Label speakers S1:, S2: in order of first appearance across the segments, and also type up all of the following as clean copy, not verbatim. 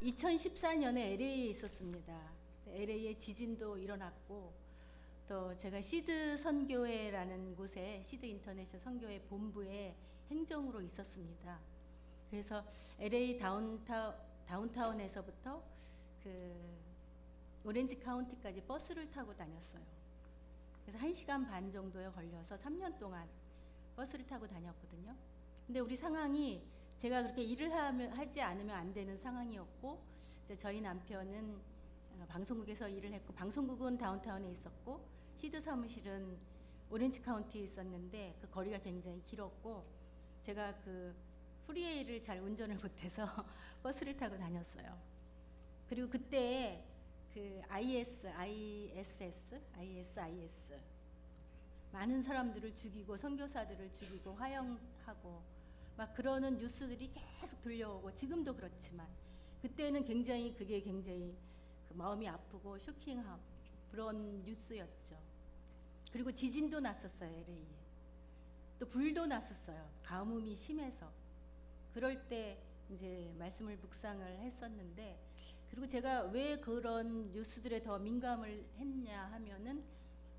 S1: 2014년에 LA에 있었습니다. LA에 지진도 일어났고, 또 제가 시드 선교회라는 곳에, 시드 인터내셔널 선교회 본부에 행정으로 있었습니다. 그래서 LA 다운타운에서부터 그 오렌지 카운티까지 버스를 타고 다녔어요. 그래서 1시간 반 정도에 걸려서 3년 동안 버스를 타고 다녔거든요. 근데 우리 상황이 제가 그렇게 일을 하지 않으면 안 되는 상황이었고, 저희 남편은 방송국에서 일을 했고, 방송국은 다운타운에 있었고, 시드 사무실은 오렌지 카운티에 있었는데 그 거리가 굉장히 길었고, 제가 그 프리웨이를 잘 운전을 못해서 버스를 타고 다녔어요. 그리고 그때 그 ISIS 많은 사람들을 죽이고 선교사들을 죽이고 화형하고 막 그러는 뉴스들이 계속 들려오고, 지금도 그렇지만 그때는 그게 굉장히 그 마음이 아프고 쇼킹하고 그런 뉴스였죠. 그리고 지진도 났었어요, LA에. 또 불도 났었어요, 가뭄이 심해서. 그럴 때 이제 말씀을 묵상을 했었는데, 그리고 제가 왜 그런 뉴스들에 더 민감을 했냐 하면은,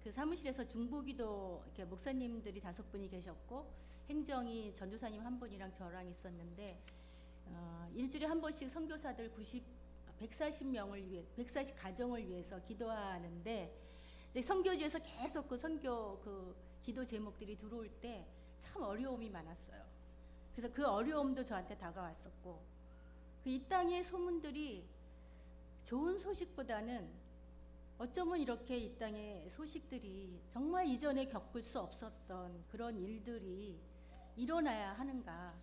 S1: 그 사무실에서 중보기도 이렇게 목사님들이 5분이 계셨고, 행정이 전도사님 1분이랑 저랑 있었는데, 일주일에 한 번씩 선교사들 140명을 위해, 140 가정을 위해서 기도하는데, 이제 선교지에서 계속 그 선교 그 기도 제목들이 들어올 때 참 어려움이 많았어요. 그래서 그 어려움도 저한테 다가왔었고, 그 이 땅의 소문들이 좋은 소식보다는 어쩌면 이렇게 이 땅의 소식들이 정말 이전에 겪을 수 없었던 그런 일들이 일어나야 하는가.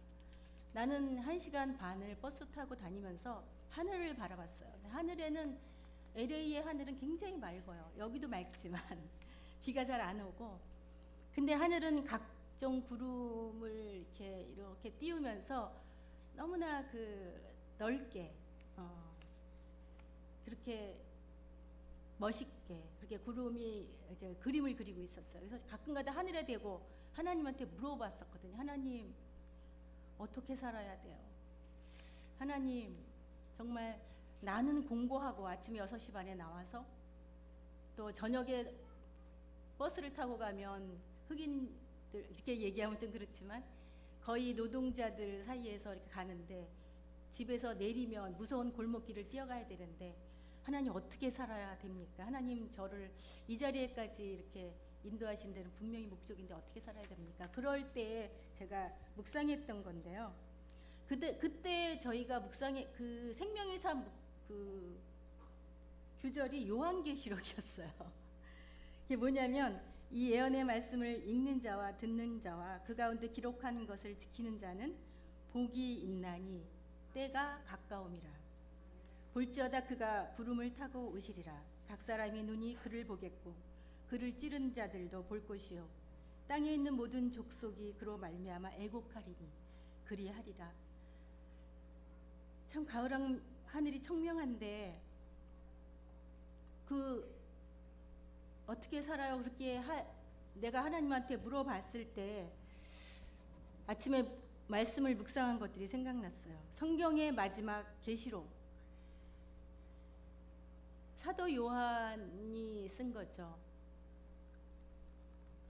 S1: 나는 1시간 반을 버스 타고 다니면서 하늘을 바라봤어요. 하늘에는, LA의 하늘은 굉장히 맑아요. 여기도 맑지만 비가 잘 안 오고, 근데 하늘은 각종 구름을 이렇게 띄우면서 너무나 그 넓게 그렇게 멋있게 그렇게 구름이 이렇게 그림을 그리고 있었어요. 그래서 가끔가다 하늘에 대고 하나님한테 물어봤었거든요. 하나님, 어떻게 살아야 돼요? 하나님, 정말 나는 공부하고 아침 6시 반에 나와서 또 저녁에 버스를 타고 가면, 흑인들 이렇게 얘기하면 좀 그렇지만 거의 노동자들 사이에서 이렇게 가는데, 집에서 내리면 무서운 골목길을 뛰어가야 되는데 하나님 어떻게 살아야 됩니까? 하나님 저를 이 자리에까지 이렇게 인도하신 데는 분명히 목적인데 어떻게 살아야 됩니까? 그럴 때 제가 묵상했던 건데요. 그때 저희가 그 생명의 삶 그 규절이 요한계시록이었어요. 이게 뭐냐면, 이 예언의 말씀을 읽는 자와 듣는 자와 그 가운데 기록한 것을 지키는 자는 복이 있나니 때가 가까움이라. 볼지어다 그가 구름을 타고 오시리라. 각 사람의 눈이 그를 보겠고 그를 찌른 자들도 볼 것이요 땅에 있는 모든 족속이 그로 말미암아 애곡하리니 그리하리라. 참 가을 하늘이 청명한데, 그 어떻게 살아요? 그렇게 내가 하나님한테 물어봤을 때 아침에 말씀을 묵상한 것들이 생각났어요. 성경의 마지막 계시록, 사도 요한이 쓴 거죠.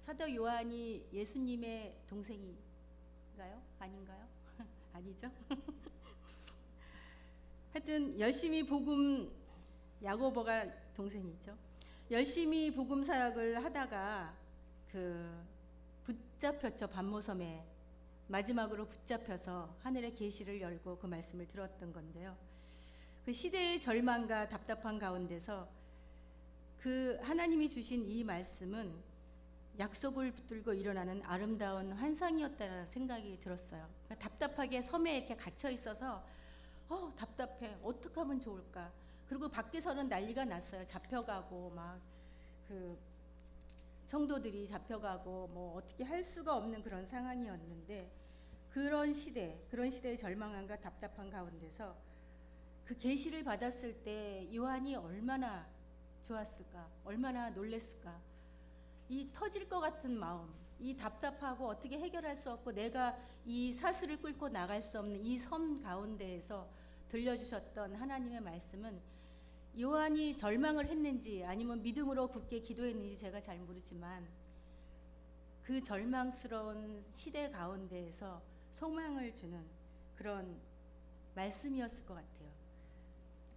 S1: 사도 요한이 예수님의 동생인가요? 아닌가요? 아니죠? 하여튼 열심히 야고보가 동생이죠. 열심히 복음 사역을 하다가 붙잡혔죠. 반모섬에 마지막으로 붙잡혀서 하늘의 계시를 열고 그 말씀을 들었던 건데요. 그 시대의 절망과 답답한 가운데서 그 하나님이 주신 이 말씀은 약속을 붙들고 일어나는 아름다운 환상이었다는 생각이 들었어요. 그러니까 답답하게 섬에 이렇게 갇혀 있어서 답답해. 어떻게 하면 좋을까? 그리고 밖에서는 난리가 났어요. 잡혀가고 막 그 성도들이 잡혀가고 뭐 어떻게 할 수가 없는 그런 상황이었는데, 그런 시대의 절망함과 답답한 가운데서 그 계시를 받았을 때 요한이 얼마나 좋았을까, 얼마나 놀랬을까. 이 터질 것 같은 마음, 이 답답하고 어떻게 해결할 수 없고 내가 이 사슬을 끌고 나갈 수 없는 이 섬 가운데에서 들려주셨던 하나님의 말씀은 요한이 절망을 했는지 아니면 믿음으로 굳게 기도했는지 제가 잘 모르지만 그 절망스러운 시대 가운데에서 소망을 주는 그런 말씀이었을 것 같아요.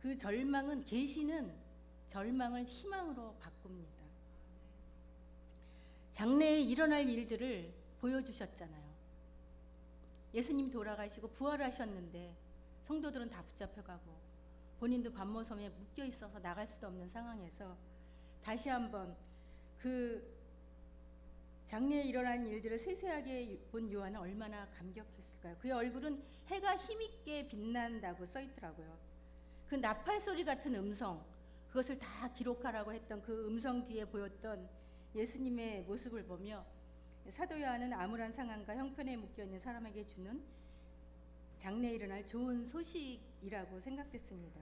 S1: 그 절망은, 계시는 절망을 희망으로 바꿉니다. 장래에 일어날 일들을 보여주셨잖아요. 예수님 돌아가시고 부활하셨는데 성도들은 다 붙잡혀가고 본인도 반모섬에 묶여 있어서 나갈 수도 없는 상황에서 다시 한번 그 장래에 일어난 일들을 세세하게 본 요한은 얼마나 감격했을까요? 그의 얼굴은 해가 힘있게 빛난다고 써있더라고요. 그 나팔 소리 같은 음성, 그것을 다 기록하라고 했던 그 음성 뒤에 보였던 예수님의 모습을 보며 사도 요한은 암울한 상황과 형편에 묶여있는 사람에게 주는 장래에 일어날 좋은 소식이라고 생각됐습니다.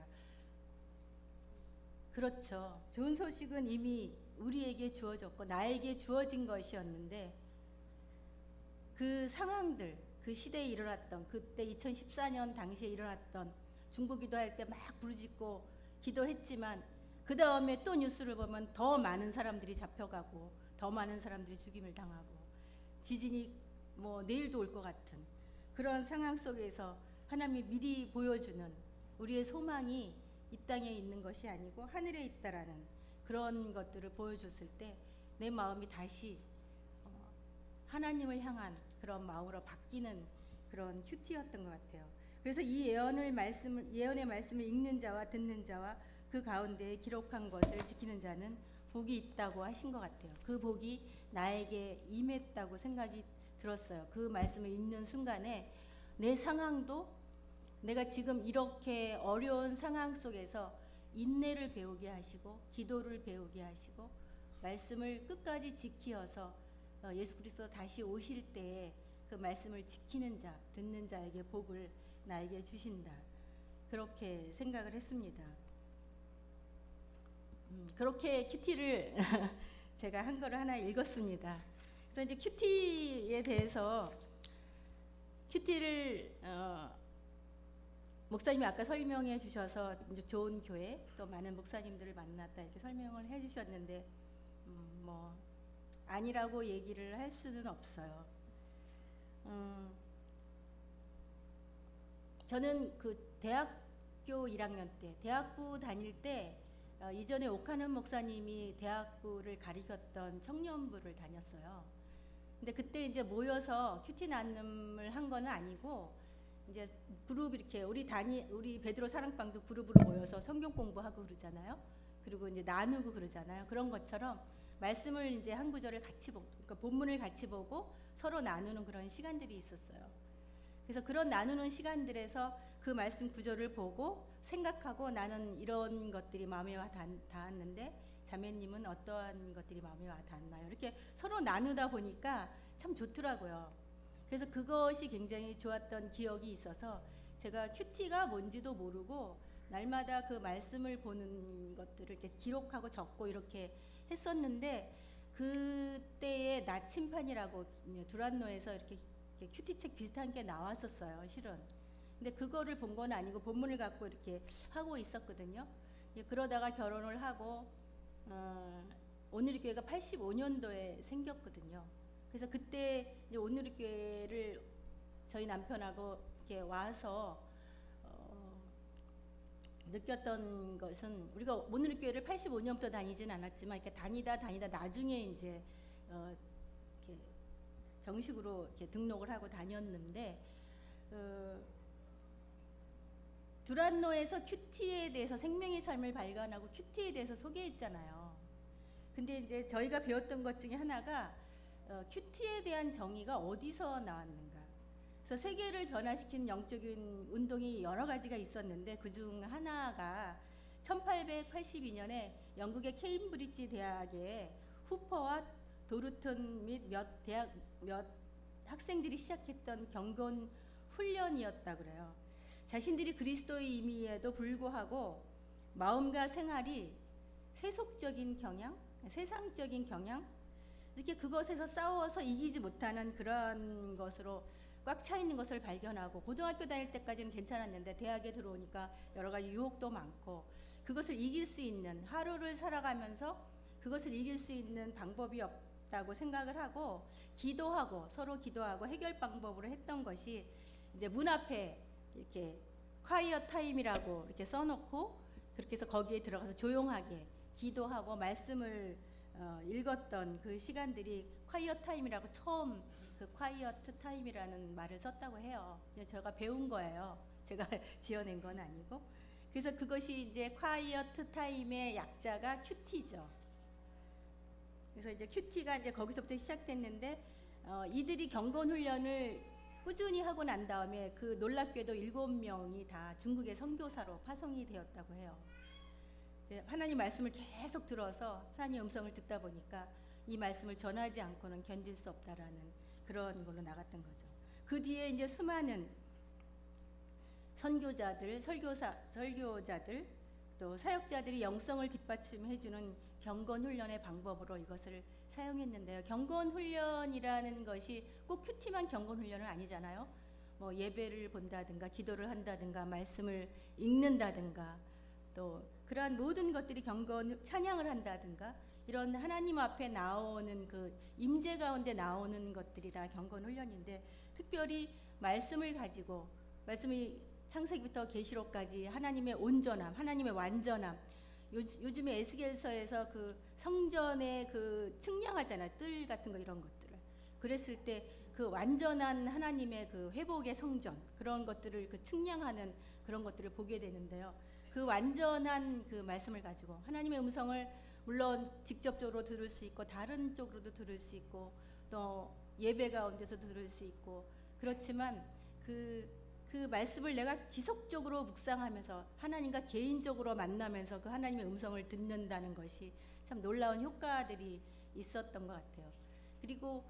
S1: 그렇죠. 좋은 소식은 이미 우리에게 주어졌고 나에게 주어진 것이었는데 그 상황들, 그 시대에 일어났던, 그때 2014년 당시에 일어났던, 중보 기도할 때 막 부르짖고 기도했지만 그 다음에 또 뉴스를 보면 더 많은 사람들이 잡혀가고 더 많은 사람들이 죽임을 당하고 지진이 뭐 내일도 올 것 같은 그런 상황 속에서 하나님이 미리 보여주는 우리의 소망이 이 땅에 있는 것이 아니고 하늘에 있다라는 그런 것들을 보여줬을 때 내 마음이 다시 하나님을 향한 그런 마음으로 바뀌는 그런 큐티였던 것 같아요. 그래서 이 예언의 말씀을 읽는 자와 듣는 자와 그 가운데 기록한 것을 지키는 자는 복이 있다고 하신 것 같아요. 그 복이 나에게 임했다고 생각이 들었어요. 그 말씀을 읽는 순간에 내 상황도 내가 지금 이렇게 어려운 상황 속에서 인내를 배우게 하시고 기도를 배우게 하시고 말씀을 끝까지 지키어서 예수 그리스도 다시 오실 때에 그 말씀을 지키는 자, 듣는 자에게 복을 나에게 주신다. 그렇게 생각을 했습니다. 그렇게 큐티를 제가 한 거를 하나 읽었습니다. 그래서 이제 큐티에 대해서 큐티를 목사님이 아까 설명해 주셔서 이제 좋은 교회 또 많은 목사님들을 만났다 이렇게 설명을 해 주셨는데 뭐 아니라고 얘기를 할 수는 없어요. 저는 그 대학교 1학년 때 대학부 다닐 때 이전에 오카는 목사님이 대학부를 가리켰던 청년부를 다녔어요. 근데 그때 이제 모여서 큐티 나눔을 한 거는 아니고 이제 그룹 이렇게 우리 베드로 사랑방도 그룹으로 모여서 성경 공부하고 그러잖아요. 그리고 이제 나누고 그러잖아요. 그런 것처럼 말씀을 이제 한 구절을 같이 보고, 그러니까 본문을 같이 보고 서로 나누는 그런 시간들이 있었어요. 그래서 그런 나누는 시간들에서 그 말씀 구절을 보고 생각하고 나는 이런 것들이 마음에 와 닿았는데 자매님은 어떠한 것들이 마음에 와 닿았나요? 이렇게 서로 나누다 보니까 참 좋더라고요. 그래서 그것이 굉장히 좋았던 기억이 있어서 제가 큐티가 뭔지도 모르고 날마다 그 말씀을 보는 것들을 이렇게 기록하고 적고 이렇게 했었는데 그때의 나침판이라고 두란노에서 이렇게 큐티책 비슷한 게 나왔었어요, 실은. 근데 그거를 본 건 아니고 본문을 갖고 이렇게 하고 있었거든요. 그러다가 결혼을 하고 오늘의 교회가 85년도에 생겼거든요. 그래서 그때 이제 오늘의 교회를 저희 남편하고 이렇게 와서 느꼈던 것은 우리가 오늘의 교회를 85년부터 다니진 않았지만 이렇게 다니다 나중에 이제 이렇게 정식으로 이렇게 등록을 하고 다녔는데 두란노에서 큐티에 대해서 생명의 삶을 발견하고 큐티에 대해서 소개했잖아요. 근데 이제 저희가 배웠던 것 중에 하나가 큐티에 대한 정의가 어디서 나왔는가. 그래서 세계를 변화시킨 영적인 운동이 여러 가지가 있었는데 그중 하나가 1882년에 영국의 케임브리지 대학의 후퍼와 도르튼 및 몇 학생들이 시작했던 경건 훈련이었다 그래요. 자신들이 그리스도의 임의에도 불구하고 마음과 생활이 세속적인 경향, 세상적인 경향, 이렇게 그것에서 싸워서 이기지 못하는 그런 것으로 꽉 차 있는 것을 발견하고, 고등학교 다닐 때까지는 괜찮았는데 대학에 들어오니까 여러 가지 유혹도 많고, 그것을 이길 수 있는, 하루를 살아가면서 그것을 이길 수 있는 방법이 없다고 생각을 하고, 기도하고, 서로 기도하고 해결 방법으로 했던 것이, 이제 문 앞에 이렇게 콰이어 타임이라고 이렇게 써놓고, 그렇게 해서 거기에 들어가서 조용하게 기도하고 말씀을 읽었던 그 시간들이 콰이어 타임이라고, 처음 그 콰이어트 타임이라는 말을 썼다고 해요. 그냥 제가 배운 거예요. 제가 지어낸 건 아니고. 그래서 그것이 이제 콰이어트 타임의 약자가 큐티죠. 그래서 이제 큐티가 이제 거기서부터 시작됐는데, 이들이 경건 훈련을 꾸준히 하고 난 다음에 그 놀랍게도 7명이 다 중국의 선교사로 파송이 되었다고 해요. 하나님 말씀을 계속 들어서 하나님 음성을 듣다 보니까 이 말씀을 전하지 않고는 견딜 수 없다라는 그런 걸로 나갔던 거죠. 그 뒤에 이제 수많은 선교자들, 설교자들, 또 사역자들이 영성을 뒷받침해주는 경건 훈련의 방법으로 이것을 사용했는데요. 경건 훈련이라는 것이 꼭 큐티만 경건 훈련은 아니잖아요. 뭐 예배를 본다든가, 기도를 한다든가, 말씀을 읽는다든가, 또 그러한 모든 것들이 경건, 찬양을 한다든가, 이런 하나님 앞에 나오는 그 임재 가운데 나오는 것들이 다 경건 훈련인데, 특별히 말씀을 가지고, 말씀이 창세기부터 계시록까지 하나님의 온전함, 하나님의 완전함, 요즘에 에스겔서에서 그 성전에 그 측량하잖아요. 뜰 같은 거, 이런 것들을. 그랬을 때 그 완전한 하나님의 그 회복의 성전, 그런 것들을 그 측량하는 그런 것들을 보게 되는데요. 그 완전한 그 말씀을 가지고 하나님의 음성을 물론 직접적으로 들을 수 있고, 다른 쪽으로도 들을 수 있고, 또 예배 가운데서 들을 수 있고, 그렇지만 그 말씀을 내가 지속적으로 묵상하면서 하나님과 개인적으로 만나면서 그 하나님의 음성을 듣는다는 것이 참 놀라운 효과들이 있었던 것 같아요. 그리고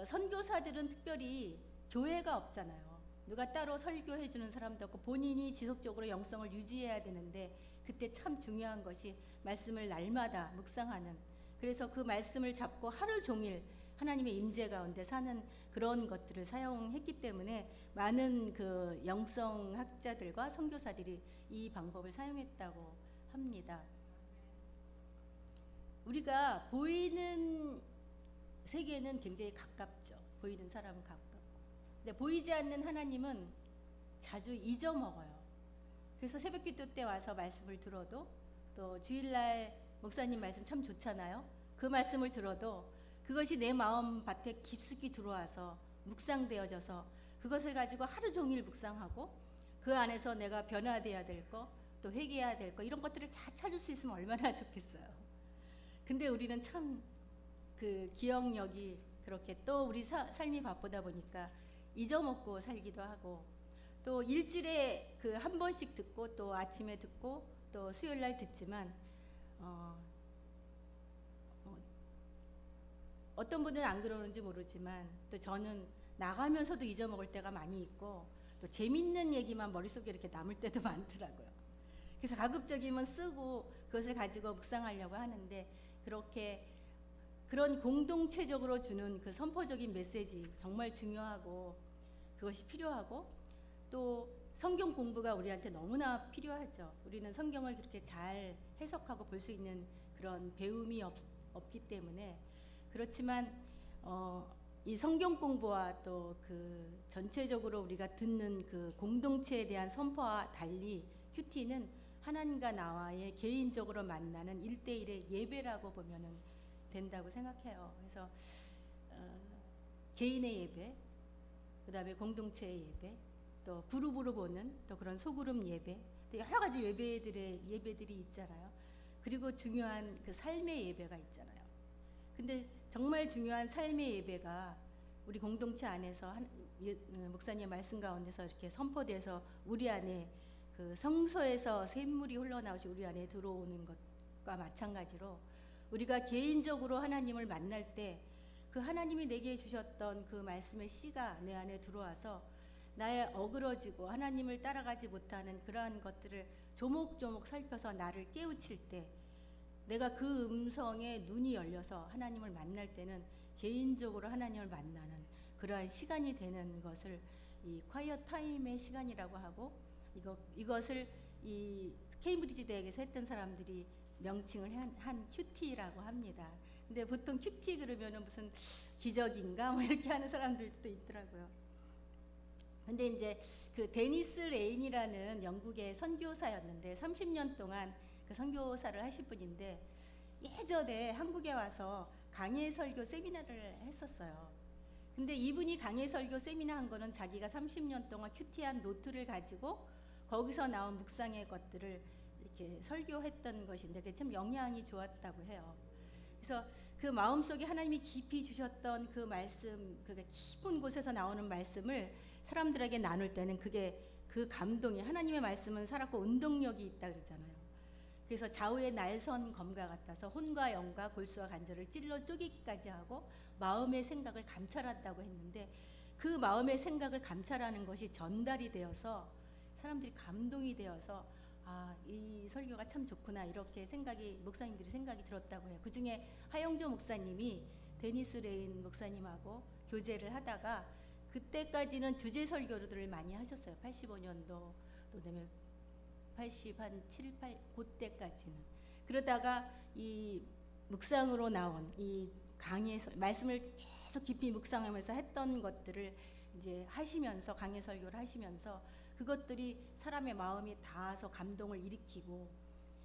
S1: 선교사들은 특별히 교회가 없잖아요. 누가 따로 설교해 주는 사람도 없고, 본인이 지속적으로 영성을 유지해야 되는데, 그때 참 중요한 것이 말씀을 날마다 묵상하는, 그래서 그 말씀을 잡고 하루 종일 하나님의 임재 가운데 사는 그런 것들을 사용했기 때문에 많은 그 영성학자들과 선교사들이 이 방법을 사용했다고 합니다. 우리가 보이는 세계는 굉장히 가깝죠. 보이는 사람은 가깝고, 근데 보이지 않는 하나님은 자주 잊어먹어요. 그래서 새벽기도 때 와서 말씀을 들어도, 또 주일날 목사님 말씀 참 좋잖아요. 그 말씀을 들어도 그것이 내 마음 밭에 깊숙이 들어와서 묵상되어져서 그것을 가지고 하루 종일 묵상하고, 그 안에서 내가 변화되어야 될 거, 또 회개해야 될 거, 이런 것들을 다 찾을 수 있으면 얼마나 좋겠어요. 근데 우리는 참 그 기억력이 그렇게, 또 우리 삶이 바쁘다 보니까 잊어먹고 살기도 하고, 또 일주일에 그 한 번씩 듣고, 또 아침에 듣고, 또 수요일날 듣지만 어떤 분들은 안 그러는지 모르지만, 또 저는 나가면서도 잊어먹을 때가 많이 있고, 또 재밌는 얘기만 머릿속에 이렇게 남을 때도 많더라고요. 그래서 가급적이면 쓰고 그것을 가지고 묵상하려고 하는데, 그렇게 그런 공동체적으로 주는 그 선포적인 메시지 정말 중요하고, 그것이 필요하고, 또 성경 공부가 우리한테 너무나 필요하죠. 우리는 성경을 그렇게 잘 해석하고 볼 수 있는 그런 배움이 없기 때문에. 그렇지만 이 성경 공부와 또 그 전체적으로 우리가 듣는 그 공동체에 대한 선포와 달리, 큐티는 하나님과 나와의 개인적으로 만나는 1대1의 예배라고 보면은 된다고 생각해요. 그래서 개인의 예배, 그 다음에 공동체의 예배, 또 그룹으로 보는 또 그런 소그룹 예배, 또 여러 가지 예배들이 있잖아요. 그리고 중요한 그 삶의 예배가 있잖아요. 근데 정말 중요한 삶의 예배가 우리 공동체 안에서 목사님 말씀 가운데서 이렇게 선포돼서 우리 안에 그 성소에서 샘물이 흘러나오시 우리 안에 들어오는 것과 마찬가지로, 우리가 개인적으로 하나님을 만날 때 그 하나님이 내게 주셨던 그 말씀의 씨가 내 안에 들어와서 나의 어그러지고 하나님을 따라가지 못하는 그러한 것들을 조목조목 살펴서 나를 깨우칠 때, 내가 그 음성에 눈이 열려서 하나님을 만날 때는 개인적으로 하나님을 만나는 그러한 시간이 되는 것을 이 콰이어 타임의 시간이라고 하고, 이것을 이 케임브리지 대학에서 했던 사람들이 명칭을 한 큐티라고 합니다. 근데 보통 큐티 그러면은 무슨 기적인가 뭐 이렇게 하는 사람들도 있더라고요. 근데 이제 그 데니스 레인이라는 영국의 선교사였는데 30년 동안 그 선교사를 하실 분인데, 예전에 한국에 와서 강해 설교 세미나를 했었어요. 근데 이분이 강해 설교 세미나 한 거는 자기가 30년 동안 큐티한 노트를 가지고 거기서 나온 묵상의 것들을 이렇게 설교했던 것인데, 그게 참 영향이 좋았다고 해요. 그래서 그 마음속에 하나님이 깊이 주셨던 그 말씀, 그게 깊은 곳에서 나오는 말씀을 사람들에게 나눌 때는 그게 그 감동이, 하나님의 말씀은 살았고 운동력이 있다 그러잖아요. 그래서 좌우의 날선 검과 같아서 혼과 영과 골수와 관절을 찔러 쪼개기까지 하고 마음의 생각을 감찰한다고 했는데, 그 마음의 생각을 감찰하는 것이 전달이 되어서 사람들이 감동이 되어서 이 설교가 참 좋구나, 이렇게 목사님들이 생각이 들었다고 해요. 그 중에 하영조 목사님이 데니스 레인 목사님하고 교제를 하다가, 그때까지는 주제 설교들을 많이 하셨어요. 85년도, 그다음에 87, 8 그때까지는. 그러다가 이 묵상으로 나온 이 강의 말씀을 계속 깊이 묵상하면서 했던 것들을 이제 하시면서, 강의 설교를 하시면서 그것들이 사람의 마음이 닿아서 감동을 일으키고,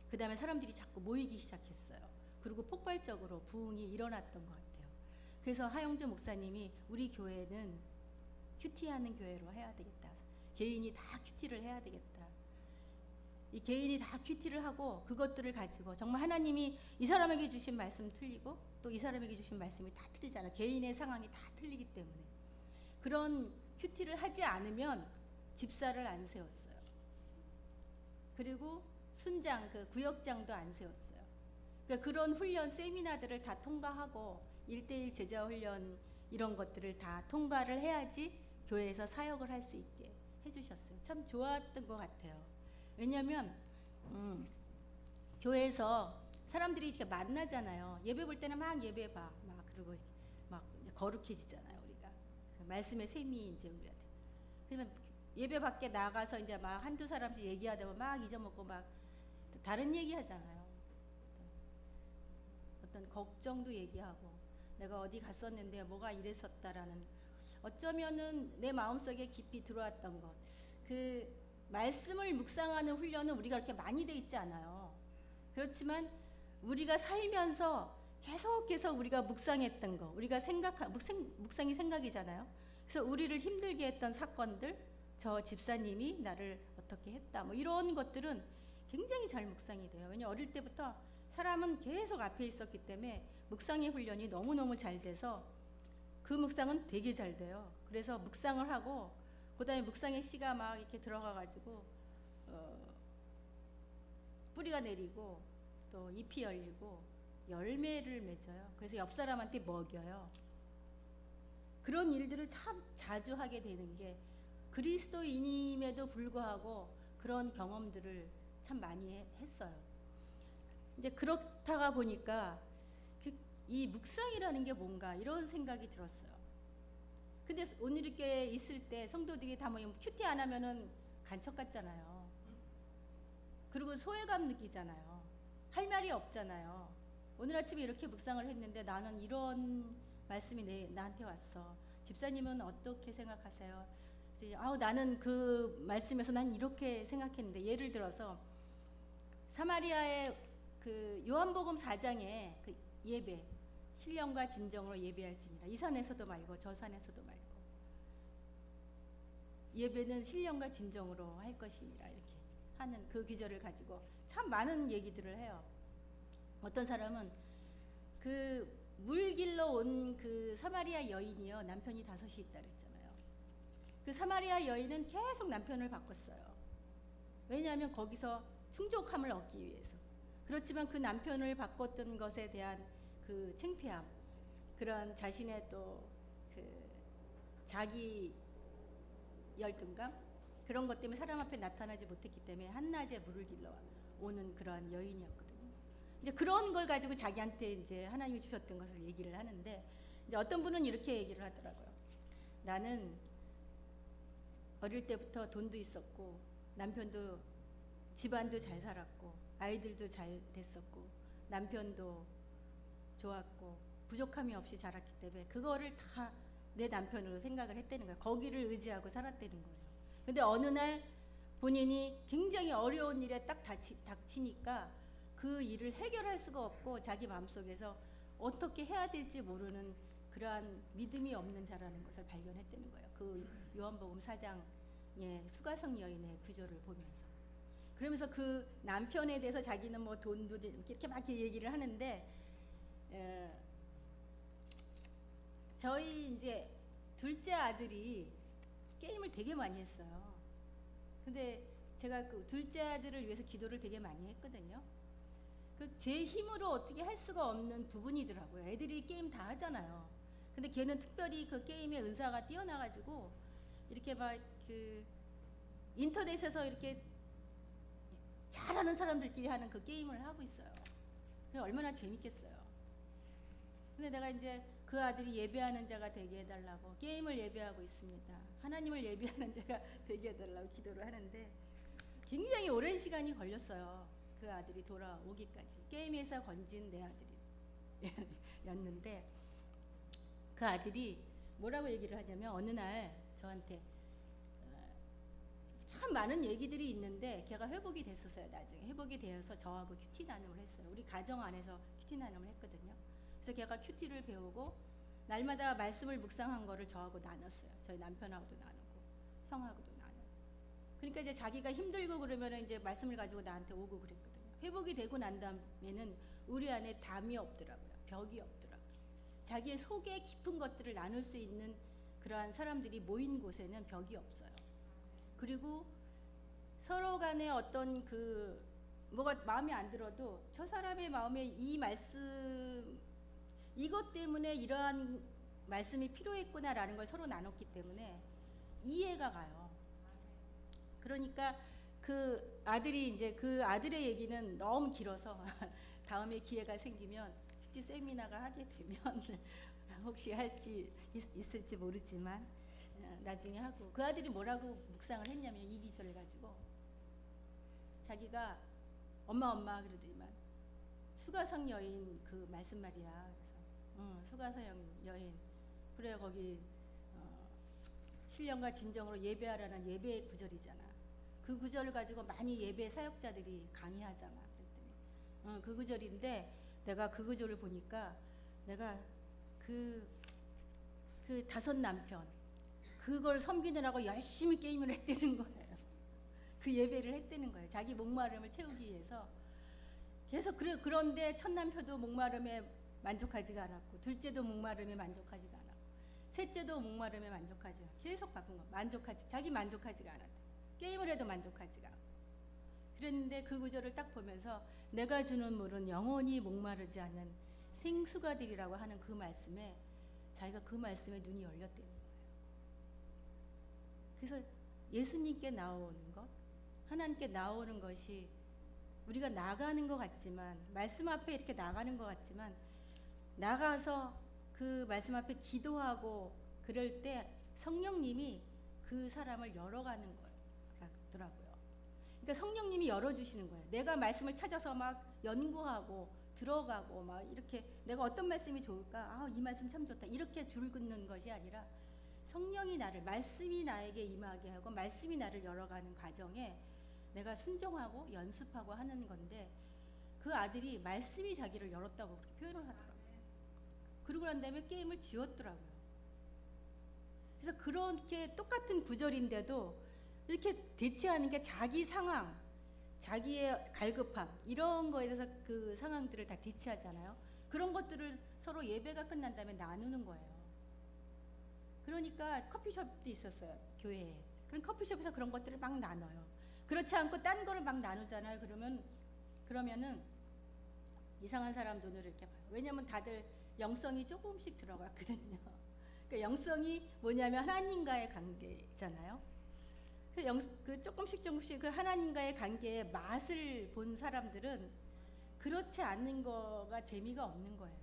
S1: 그 다음에 사람들이 자꾸 모이기 시작했어요. 그리고 폭발적으로 부흥이 일어났던 것 같아요. 그래서 하영조 목사님이 우리 교회는 큐티하는 교회로 해야 되겠다. 개인이 다 큐티를 해야 되겠다. 이 개인이 다 큐티를 하고 그것들을 가지고 정말 하나님이 이 사람에게 주신 말씀 틀리고 또 이 사람에게 주신 말씀이 다 틀리잖아요. 개인의 상황이 다 틀리기 때문에. 그런 큐티를 하지 않으면 집사를 안 세웠어요. 그리고 순장, 그 구역장도 안 세웠어요. 그러니까 그런 훈련, 세미나들을 다 통과하고 1대1 제자 훈련 이런 것들을 다 통과를 해야지 교회에서 사역을 할 수 있게 해주셨어요. 참 좋았던 것 같아요. 왜냐하면 교회에서 사람들이 이렇게 만나잖아요. 예배 볼 때는 막 예배 봐, 막 그리고 막 거룩해지잖아요. 우리가 그 말씀의 셈이 이제 우리한테. 그러면 예배 밖에 나가서 이제 막 한두 사람씩 얘기하다 보면 막 잊어먹고 막 다른 얘기하잖아요. 어떤 걱정도 얘기하고, 내가 어디 갔었는데 뭐가 이랬었다라는, 어쩌면은 내 마음속에 깊이 들어왔던 것, 그 말씀을 묵상하는 훈련은 우리가 그렇게 많이 돼 있지 않아요. 그렇지만 우리가 살면서 계속해서 우리가 묵상했던 거, 우리가 묵상이 생각이잖아요. 그래서 우리를 힘들게 했던 사건들, 저 집사님이 나를 어떻게 했다, 뭐 이런 것들은 굉장히 잘 묵상이 돼요. 왜냐하면 어릴 때부터 사람은 계속 앞에 있었기 때문에 묵상의 훈련이 너무너무 잘 돼서 그 묵상은 되게 잘 돼요. 그래서 묵상을 하고 그 다음에 묵상의 씨가 막 이렇게 들어가가지고 뿌리가 내리고 또 잎이 열리고 열매를 맺어요. 그래서 옆 사람한테 먹여요. 그런 일들을 참 자주 하게 되는 게, 그리스도인임에도 불구하고 그런 경험들을 참 많이 했어요. 이제 그렇다가 보니까 이 묵상이라는 게 뭔가 이런 생각이 들었어요. 근데 오늘 이렇게 있을 때 성도들이 다 모이면 큐티 안 하면은 간첩 같잖아요. 그리고 소외감 느끼잖아요. 할 말이 없잖아요. 오늘 아침에 이렇게 묵상을 했는데 나는 이런 말씀이 나한테 왔어. 집사님은 어떻게 생각하세요? 나는 그 말씀에서 난 이렇게 생각했는데, 예를 들어서 사마리아의 그 요한복음 4장에 그 예배, 신령과 진정으로 예배할지니라, 이 산에서도 말고 저 산에서도 말고 예배는 신령과 진정으로 할 것이니라, 이렇게 하는 그 기절을 가지고 참 많은 얘기들을 해요. 어떤 사람은 그 물 길러 온 그 사마리아 여인이요, 남편이 5이 있다 그랬잖아요. 그 사마리아 여인은 계속 남편을 바꿨어요. 왜냐하면 거기서 충족함을 얻기 위해서. 그렇지만 그 남편을 바꿨던 것에 대한 그 창피함, 그런 자신의 또 그 자기 열등감, 그런 것 때문에 사람 앞에 나타나지 못했기 때문에 한낮에 물을 길러 오는 그러한 여인이었거든요. 이제 그런 걸 가지고 자기한테 이제 하나님이 주셨던 것을 얘기를 하는데, 이제 어떤 분은 이렇게 얘기를 하더라고요. 나는 어릴 때부터 돈도 있었고 남편도 집안도 잘 살았고 아이들도 잘 됐었고 남편도 좋았고 부족함이 없이 자랐기 때문에 그거를 다 내 남편으로 생각을 했다는 거예요. 거기를 의지하고 살았다는 거예요. 근데 어느 날 본인이 굉장히 어려운 일에 딱 닥치니까 그 일을 해결할 수가 없고 자기 마음속에서 어떻게 해야 될지 모르는 그러한 믿음이 없는 자라는 것을 발견했다는 거예요. 그 요한복음 4장의 수가성 여인의 구절을 보면서. 그러면서 그 남편에 대해서 자기는 뭐 돈도 이렇게 막 얘기를 하는데 저희 이제 둘째 아들이 게임을 되게 많이 했어요. 근데 제가 그 둘째 아들을 위해서 기도를 되게 많이 했거든요. 그 제 힘으로 어떻게 할 수가 없는 부분이더라고요. 애들이 게임 다 하잖아요. 근데 걔는 특별히 그 게임의 은사가 뛰어나가지고 이렇게 막 그 인터넷에서 이렇게 잘하는 사람들끼리 하는 그 게임을 하고 있어요. 얼마나 재밌겠어요. 근데 내가 이제 그 아들이 예배하는 자가 되게 해달라고 게임을 예배하고 있습니다. 하나님을 예배하는 자가 되게 해달라고 기도를 하는데 굉장히 오랜 시간이 걸렸어요. 그 아들이 돌아오기까지. 게임에서 건진 내 아들이었는데 그 아들이 뭐라고 얘기를 하냐면 어느 날 저한테 참 많은 얘기들이 있는데 걔가 회복이 됐었어요. 나중에 회복이 되어서 저하고 큐티 나눔을 했어요. 우리 가정 안에서 큐티 나눔을 했거든요. 그래서 걔가 큐티를 배우고 날마다 말씀을 묵상한 거를 저하고 나눴어요. 저희 남편하고도 나누고 형하고도 나누고. 그러니까 이제 자기가 힘들고 그러면 이제 말씀을 가지고 나한테 오고 그랬거든요. 회복이 되고 난 다음에는 우리 안에 담이 없더라고요. 벽이 없더라고요. 자기의 속에 깊은 것들을 나눌 수 있는 그러한 사람들이 모인 곳에는 벽이 없어요. 그리고 서로 간에 어떤 그 뭐가 마음에 안 들어도 저 사람의 마음에 이 말씀 이것 때문에 이러한 말씀이 필요했구나라는 걸 서로 나눴기 때문에 이해가 가요. 그러니까 그 아들이 이제 그 아들의 얘기는 너무 길어서 다음에 기회가 생기면 큐티 세미나가 하게 되면 혹시 할지 있을지 모르지만 나중에 하고 그 아들이 뭐라고 묵상을 했냐면 이 기절을 가지고 자기가 엄마 그러더니만 수가성 여인 그 말씀 말이야. 그래서 수가성 여인 그래 거기 신령과 진정으로 예배하라는 예배 구절이잖아. 그 구절을 가지고 많이 예배 사역자들이 강의하잖아. 그랬더니 그 구절인데 내가 그 구절을 보니까 내가 그 다섯 남편 그걸 섬기느라고 열심히 게임을 했다는 거예요. 그 예배를 했다는 거예요. 자기 목마름을 채우기 위해서. 계속 그런데 첫 남편도 목마름에 만족하지가 않았고 둘째도 목마름에 만족하지가 않았고 셋째도 목마름에 만족하지 않았고 계속 바꾼 거. 자기 만족하지가 않았대. 게임을 해도 만족하지가 않고. 그랬는데 그 구절을 딱 보면서 내가 주는 물은 영원히 목마르지 않는 생수가들이라고 하는 그 말씀에 자기가 그 말씀에 눈이 열렸다는 거예요. 그래서 예수님께 나오는 것, 하나님께 나오는 것이 우리가 나가는 것 같지만 말씀 앞에 이렇게 나가는 것 같지만 나가서 그 말씀 앞에 기도하고 그럴 때 성령님이 그 사람을 열어가는 거더라고요. 그러니까 성령님이 열어주시는 거예요. 내가 말씀을 찾아서 막 연구하고 들어가고 막 이렇게 내가 어떤 말씀이 좋을까? 이 말씀 참 좋다. 이렇게 줄 긋는 것이 아니라 성령이 말씀이 나에게 임하게 하고 말씀이 나를 열어가는 과정에 내가 순종하고 연습하고 하는 건데 그 아들이 말씀이 자기를 열었다고 그렇게 표현을 하더라고요. 그러고 난 다음에 게임을 지웠더라고요. 그래서 그렇게 똑같은 구절인데도 이렇게 대체하는 게 자기 상황, 자기의 갈급함 이런 거에 대해서 그 상황들을 다 대체하잖아요. 그런 것들을 서로 예배가 끝난 다음에 나누는 거예요. 그러니까 커피숍도 있었어요. 교회에. 그럼 커피숍에서 그런 것들을 막 나눠요. 그렇지 않고 딴 거를 막 나누잖아요. 그러면은 이상한 사람 눈으로 이렇게 봐요. 왜냐면 다들 영성이 조금씩 들어갔거든요. 그러니까 영성이 뭐냐면 하나님과의 관계잖아요. 그 조금씩 그 하나님과의 관계의 맛을 본 사람들은 그렇지 않는 거가 재미가 없는 거예요.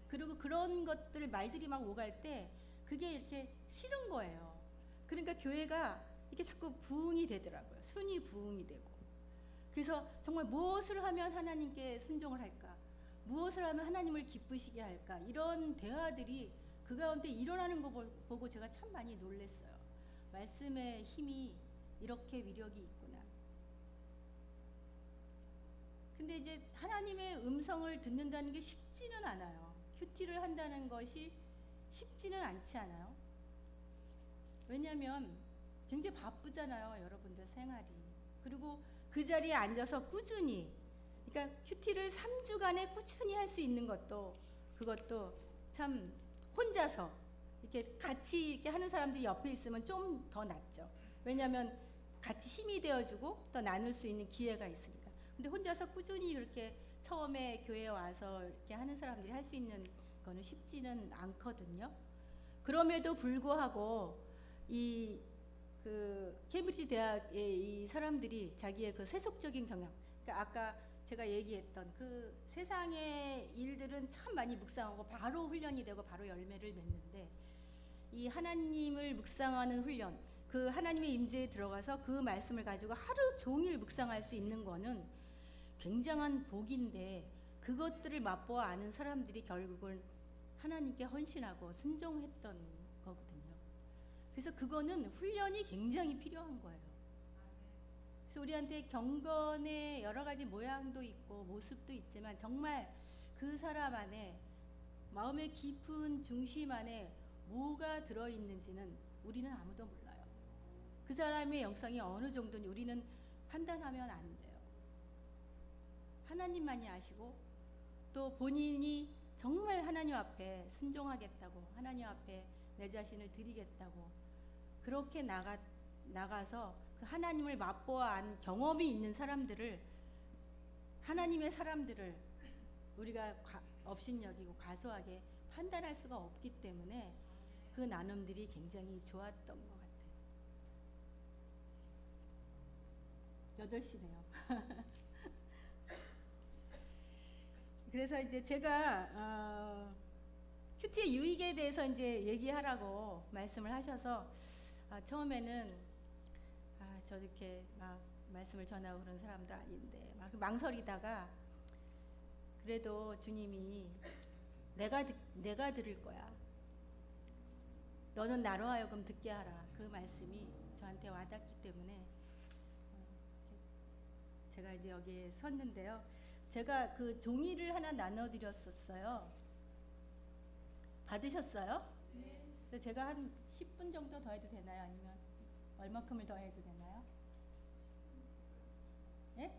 S1: 그리고 그런 것들 말들이 막 오갈 때 그게 이렇게 싫은 거예요. 그러니까 교회가 이게 자꾸 부흥이 되더라고요. 순위 부흥이 되고. 그래서 정말 무엇을 하면 하나님께 순종을 할까? 무엇을 하면 하나님을 기쁘시게 할까? 이런 대화들이 그 가운데 일어나는 거 보고 제가 참 많이 놀랐어요. 말씀의 힘이 이렇게 위력이 있구나. 근데 이제 하나님의 음성을 듣는다는 게 쉽지는 않아요. 큐티를 한다는 것이 쉽지는 않지 않아요? 왜냐하면 굉장히 바쁘잖아요, 여러분들 생활이. 그리고 그 자리에 앉아서 꾸준히, 그러니까 큐티를 3주간에 꾸준히 할 수 있는 것도, 그것도 참 혼자서 이렇게 같이 이렇게 하는 사람들이 옆에 있으면 좀 더 낫죠. 왜냐하면 같이 힘이 되어주고 더 나눌 수 있는 기회가 있으니까. 근데 혼자서 꾸준히 그렇게 처음에 교회에 와서 이렇게 하는 사람들이 할 수 있는 거는 쉽지는 않거든요. 그럼에도 불구하고 이 케임브리지 대학의 이 사람들이 자기의 그 세속적인 경향, 그러니까 아까 제가 얘기했던 그 세상의 일들은 참 많이 묵상하고 바로 훈련이 되고 바로 열매를 맺는데, 이 하나님을 묵상하는 훈련, 그 하나님의 임재에 들어가서 그 말씀을 가지고 하루 종일 묵상할 수 있는 거는 굉장한 복인데, 그것들을 맛보아 아는 사람들이 결국은 하나님께 헌신하고 순종했던 거거든요. 그래서 그거는 훈련이 굉장히 필요한 거예요. 그래서 우리한테 경건의 여러 가지 모양도 있고 모습도 있지만 정말 그 사람 안에, 마음의 깊은 중심 안에 뭐가 들어있는지는 우리는 아무도 몰라요. 그 사람의 영성이 어느 정도인지 우리는 판단하면 안 돼요. 하나님만이 아시고, 또 본인이 정말 하나님 앞에 순종하겠다고, 하나님 앞에 내 자신을 드리겠다고 그렇게 나가서 그 하나님을 맛보아 안 경험이 있는 사람들을, 하나님의 사람들을 우리가 업신여기고 과소하게 판단할 수가 없기 때문에 그 나눔들이 굉장히 좋았던 것 같아요. 8시네요. 그래서 이제 제가 큐티의 유익에 대해서 이제 얘기하라고 말씀을 하셔서, 처음에는 저 이렇게 막 말씀을 전하고 그런 사람도 아닌데 막 망설이다가, 그래도 주님이 내가 들을 거야, 너는 나로 하여금 듣게 하라, 그 말씀이 저한테 와닿기 때문에 제가 이제 여기에 섰는데요. 제가 그 종이를 하나 나눠드렸었어요. 받으셨어요? 네. 그래서 제가 한 10분 정도 더 해도 되나요? 아니면 얼마큼을 더 해도 되나요? 예?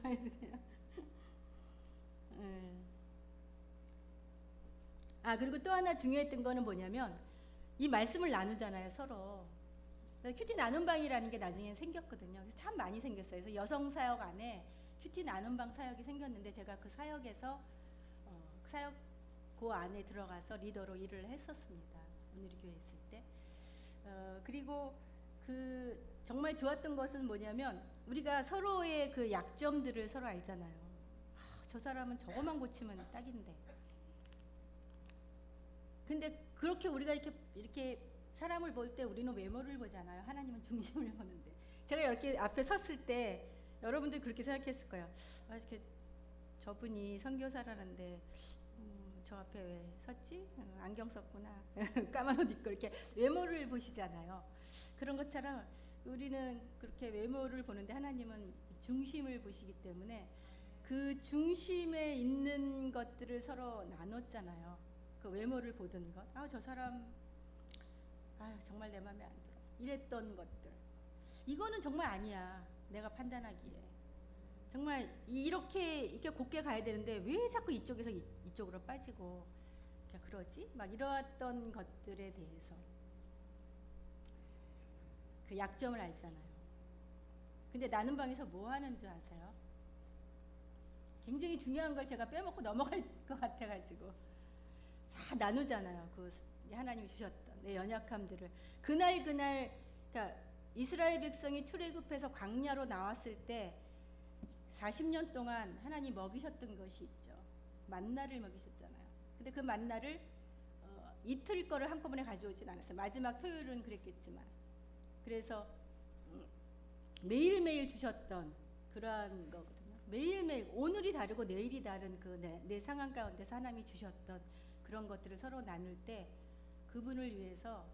S1: 더 해도 돼요? 그리고 또 하나 중요했던 거는 뭐냐면, 이 말씀을 나누잖아요, 서로. 큐티 나눔방이라는 게 나중에 생겼거든요. 그래서 참 많이 생겼어요. 그래서 여성 사역 안에 큐티 나눔방 사역이 생겼는데, 제가 그 사역에서 사역 그 안에 들어가서 리더로 일을 했었습니다. 오늘의 교회 있을 때. 그리고 그 정말 좋았던 것은 뭐냐면, 우리가 서로의 그 약점들을 서로 알잖아요. 저 사람은 저거만 고치면 딱인데. 근데 그렇게 우리가 이렇게 사람을 볼 때 우리는 외모를 보잖아요. 하나님은 중심을 보는데. 제가 이렇게 앞에 섰을 때 여러분들 그렇게 생각했을 거예요. 이렇게 저분이 선교사라는데 저 앞에 왜 섰지? 안경 썼구나. 까만 옷 입고 이렇게 외모를 보시잖아요. 그런 것처럼 우리는 그렇게 외모를 보는데 하나님은 중심을 보시기 때문에 그 중심에 있는 것들을 서로 나눴잖아요. 그 외모를 보던 것. 저 사람 정말 내 마음에 안 들어. 이랬던 것들. 이거는 정말 아니야. 내가 판단하기에. 정말 이렇게 곱게 가야 되는데 왜 자꾸 이쪽에서 이쪽으로 빠지고 그러지? 막 이러했던 것들에 대해서 그 약점을 알잖아요. 근데 나눔방에서 뭐 하는 줄 아세요? 굉장히 중요한 걸 제가 빼먹고 넘어갈 것 같아가지고 다 나누잖아요. 그 하나님이 주셨던 내 연약함들을 그날 그러니까 이스라엘 백성이 출애굽해서 광야로 나왔을 때 40년 동안 하나님 먹이셨던 것이 있죠. 만나를 먹이셨잖아요. 근데 그 만나를 이틀 거를 한꺼번에 가져오진 않았어요. 마지막 토요일은 그랬겠지만. 그래서 매일매일 주셨던 그러한 거거든요. 매일매일 오늘이 다르고 내일이 다른 그 내 상황 가운데서 하나님이 주셨던 그런 것들을 서로 나눌 때 그분을 위해서